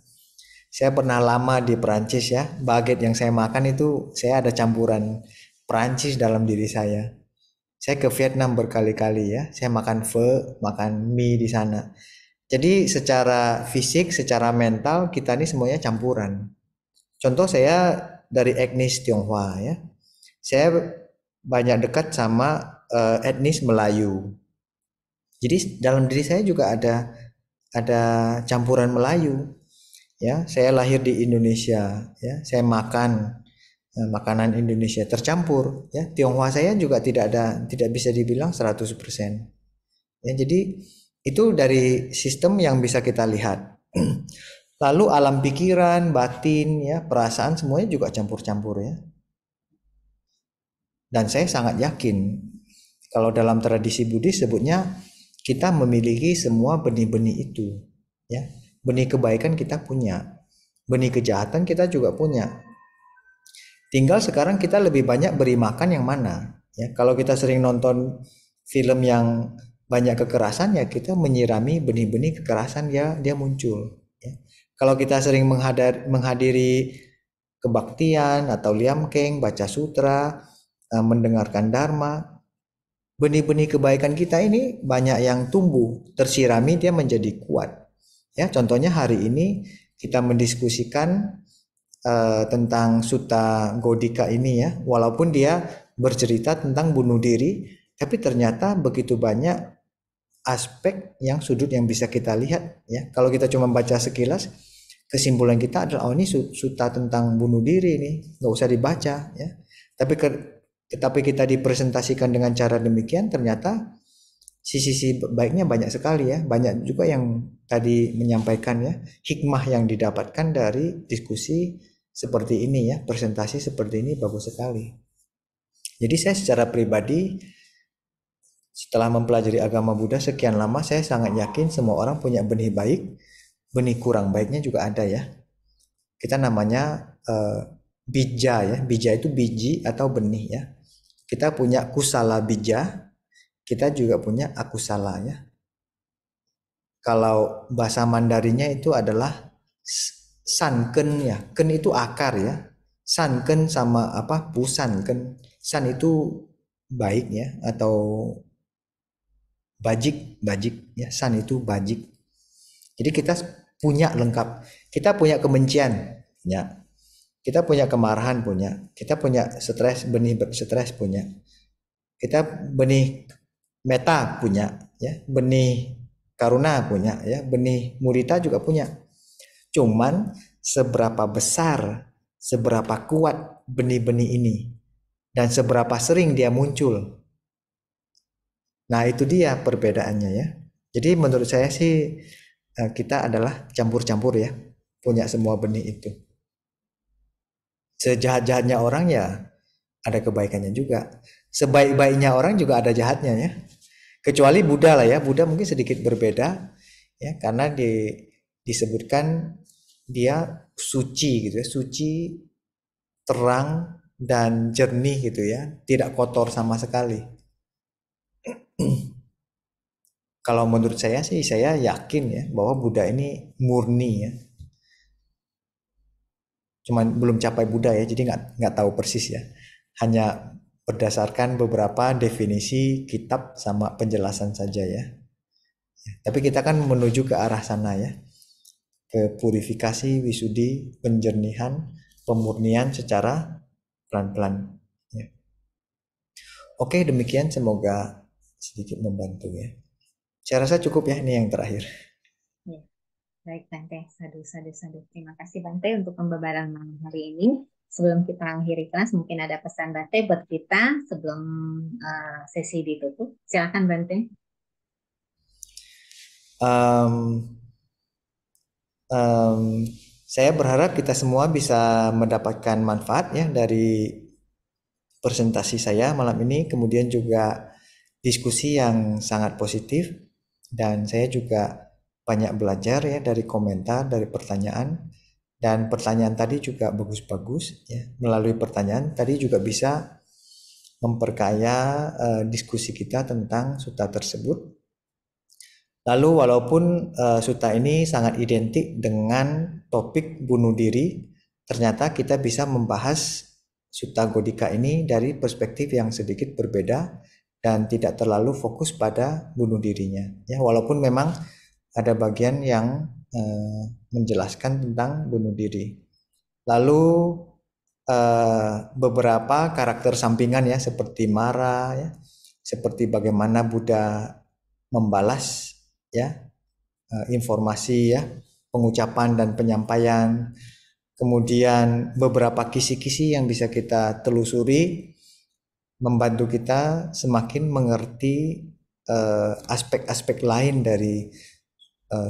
Saya pernah lama di Perancis ya. Baget yang saya makan itu saya ada campuran Perancis dalam diri saya. Saya ke Vietnam berkali-kali ya. Saya makan pho, makan mie di sana. Jadi secara fisik, secara mental kita ini semuanya campuran. Contoh saya dari etnis Tionghoa ya. Saya banyak dekat sama etnis Melayu. Jadi dalam diri saya juga ada campuran Melayu. Ya, saya lahir di Indonesia, ya. Saya makan makanan Indonesia tercampur, ya. Tionghoa saya juga tidak bisa dibilang 100%. Ya, jadi itu dari sistem yang bisa kita lihat. Lalu alam pikiran, batin, ya, perasaan semuanya juga campur-campur ya. Dan saya sangat yakin kalau dalam tradisi Buddhis sebutnya kita memiliki semua benih-benih itu, ya. Benih kebaikan kita punya, benih kejahatan kita juga punya. Tinggal sekarang kita lebih banyak beri makan yang mana, ya. Kalau kita sering nonton film yang banyak kekerasan, ya kita menyirami benih-benih kekerasan, ya dia muncul, ya. Kalau kita sering menghadiri kebaktian atau liamkeng, baca sutra, mendengarkan dharma, benih-benih kebaikan kita ini banyak yang tumbuh, tersirami, dia menjadi kuat. Ya, contohnya hari ini kita mendiskusikan tentang Sutta Godika ini ya, walaupun dia bercerita tentang bunuh diri, tapi ternyata begitu banyak aspek yang sudut yang bisa kita lihat ya. Kalau kita cuma baca sekilas, kesimpulan kita adalah oh ini sutta tentang bunuh diri nih, nggak usah dibaca ya. Tapi kita dipresentasikan dengan cara demikian, ternyata sisi baiknya banyak sekali ya. Banyak juga yang tadi menyampaikan ya, hikmah yang didapatkan dari diskusi seperti ini ya, presentasi seperti ini bagus sekali. Jadi saya secara pribadi setelah mempelajari agama Buddha sekian lama, saya sangat yakin semua orang punya benih baik, benih kurang baiknya juga ada ya. Kita namanya bija ya, bija itu biji atau benih ya. Kita punya kusala bija, kita juga punya akusala ya. Kalau bahasa Mandarinnya itu adalah sanken ya. Ken itu akar ya. Sanken sama apa? Pusanken. San itu baik ya atau bajik ya. San itu bajik. Jadi kita punya lengkap. Kita punya kebencian ya. Kita punya kemarahan punya. Kita punya stres, benih stres punya. Kita benih meta punya ya, benih karuna punya ya, benih mudita juga punya. Cuman seberapa besar, seberapa kuat benih-benih ini dan seberapa sering dia muncul. Nah, itu dia perbedaannya ya. Jadi menurut saya sih kita adalah campur-campur ya, punya semua benih itu. Sejahat-jahatnya orang ya ada kebaikannya juga. Sebaik-baiknya orang juga ada jahatnya ya. Kecuali Buddha lah ya. Buddha mungkin sedikit berbeda ya, karena disebutkan dia suci gitu ya, suci, terang dan jernih gitu ya, tidak kotor sama sekali. Kalau menurut saya sih, saya yakin ya bahwa Buddha ini murni ya. Cuman belum capai Buddha ya, jadi nggak tahu persis ya. Hanya berdasarkan beberapa definisi kitab sama penjelasan saja ya. Tapi kita kan menuju ke arah sana ya, ke purifikasi, wisudi, penjernihan, pemurnian secara pelan-pelan ya. Oke, demikian, semoga sedikit membantu ya. Saya rasa cukup ya, ini yang terakhir. Ya, baik Bante, sadu. Terima kasih Bante untuk pembabaran malam hari ini. Sebelum kita akhiri kelas, mungkin ada pesan Bante buat kita sebelum sesi ditutup. Silakan Bante. Saya berharap kita semua bisa mendapatkan manfaat ya dari presentasi saya malam ini, kemudian juga diskusi yang sangat positif, dan saya juga banyak belajar ya dari komentar, dari pertanyaan, dan pertanyaan tadi juga bagus-bagus ya. Melalui pertanyaan tadi juga bisa memperkaya diskusi kita tentang sutta tersebut. Lalu walaupun sutta ini sangat identik dengan topik bunuh diri, ternyata kita bisa membahas Sutta Godika ini dari perspektif yang sedikit berbeda dan tidak terlalu fokus pada bunuh dirinya. Ya, walaupun memang ada bagian yang menjelaskan tentang bunuh diri. Lalu beberapa karakter sampingan ya, seperti marah ya, seperti bagaimana Buddha membalas ya informasi ya, pengucapan dan penyampaian. Kemudian beberapa kisi-kisi yang bisa kita telusuri membantu kita semakin mengerti aspek-aspek lain dari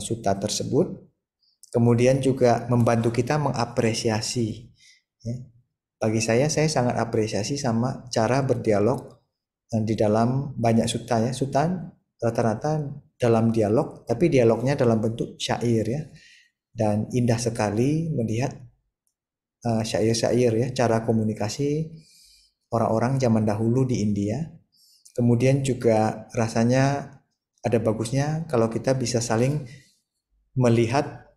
sutta tersebut. Kemudian juga membantu kita mengapresiasi ya. Bagi saya sangat apresiasi sama cara berdialog di dalam banyak sutta ya. Sutta rata-rata dalam dialog, tapi dialognya dalam bentuk syair ya. Dan indah sekali melihat syair-syair ya, cara komunikasi orang-orang zaman dahulu di India. Kemudian juga rasanya ada bagusnya kalau kita bisa saling melihat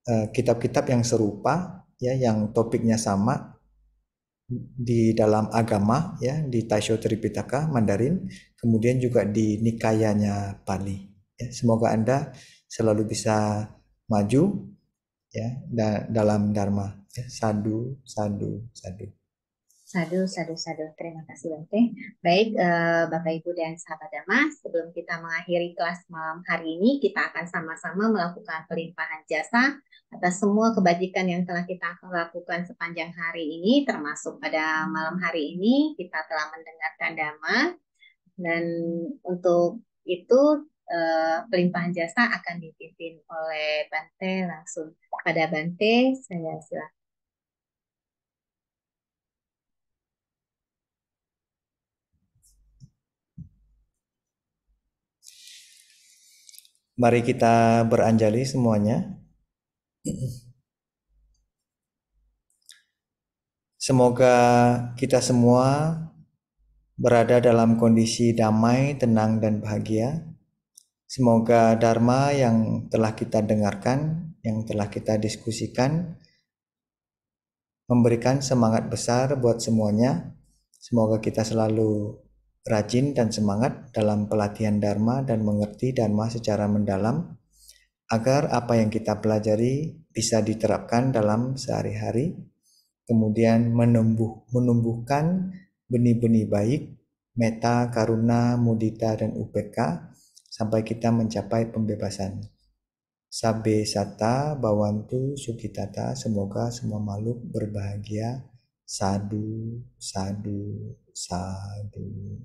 kitab-kitab yang serupa ya, yang topiknya sama di dalam agama ya, di Taisho Tripitaka Mandarin, kemudian juga di Nikayanya Pali ya. Semoga Anda selalu bisa maju ya dalam Dharma ya. Sadu, sadu, sadu. Sadu, sadu, sadu. Terima kasih Bante. Baik, Bapak Ibu dan sahabat Dhamma, sebelum kita mengakhiri kelas malam hari ini, kita akan sama-sama melakukan pelimpahan jasa atas semua kebajikan yang telah kita lakukan sepanjang hari ini, termasuk pada malam hari ini kita telah mendengarkan Dhamma, dan untuk itu pelimpahan jasa akan dipimpin oleh Bante langsung. Pada Bante, saya silakan. Mari kita beranjali semuanya. Semoga kita semua berada dalam kondisi damai, tenang, dan bahagia. Semoga Dharma yang telah kita dengarkan, yang telah kita diskusikan, memberikan semangat besar buat semuanya. Semoga kita selalu rajin dan semangat dalam pelatihan Dharma dan mengerti Dharma secara mendalam, agar apa yang kita pelajari bisa diterapkan dalam sehari-hari, kemudian menumbuhkan benih-benih baik, metta, karuna, mudita, dan upeka, sampai kita mencapai pembebasan. Sabbe satta bhavantu sukhitata, semoga semua makhluk berbahagia. Sadu, sadu, sadu.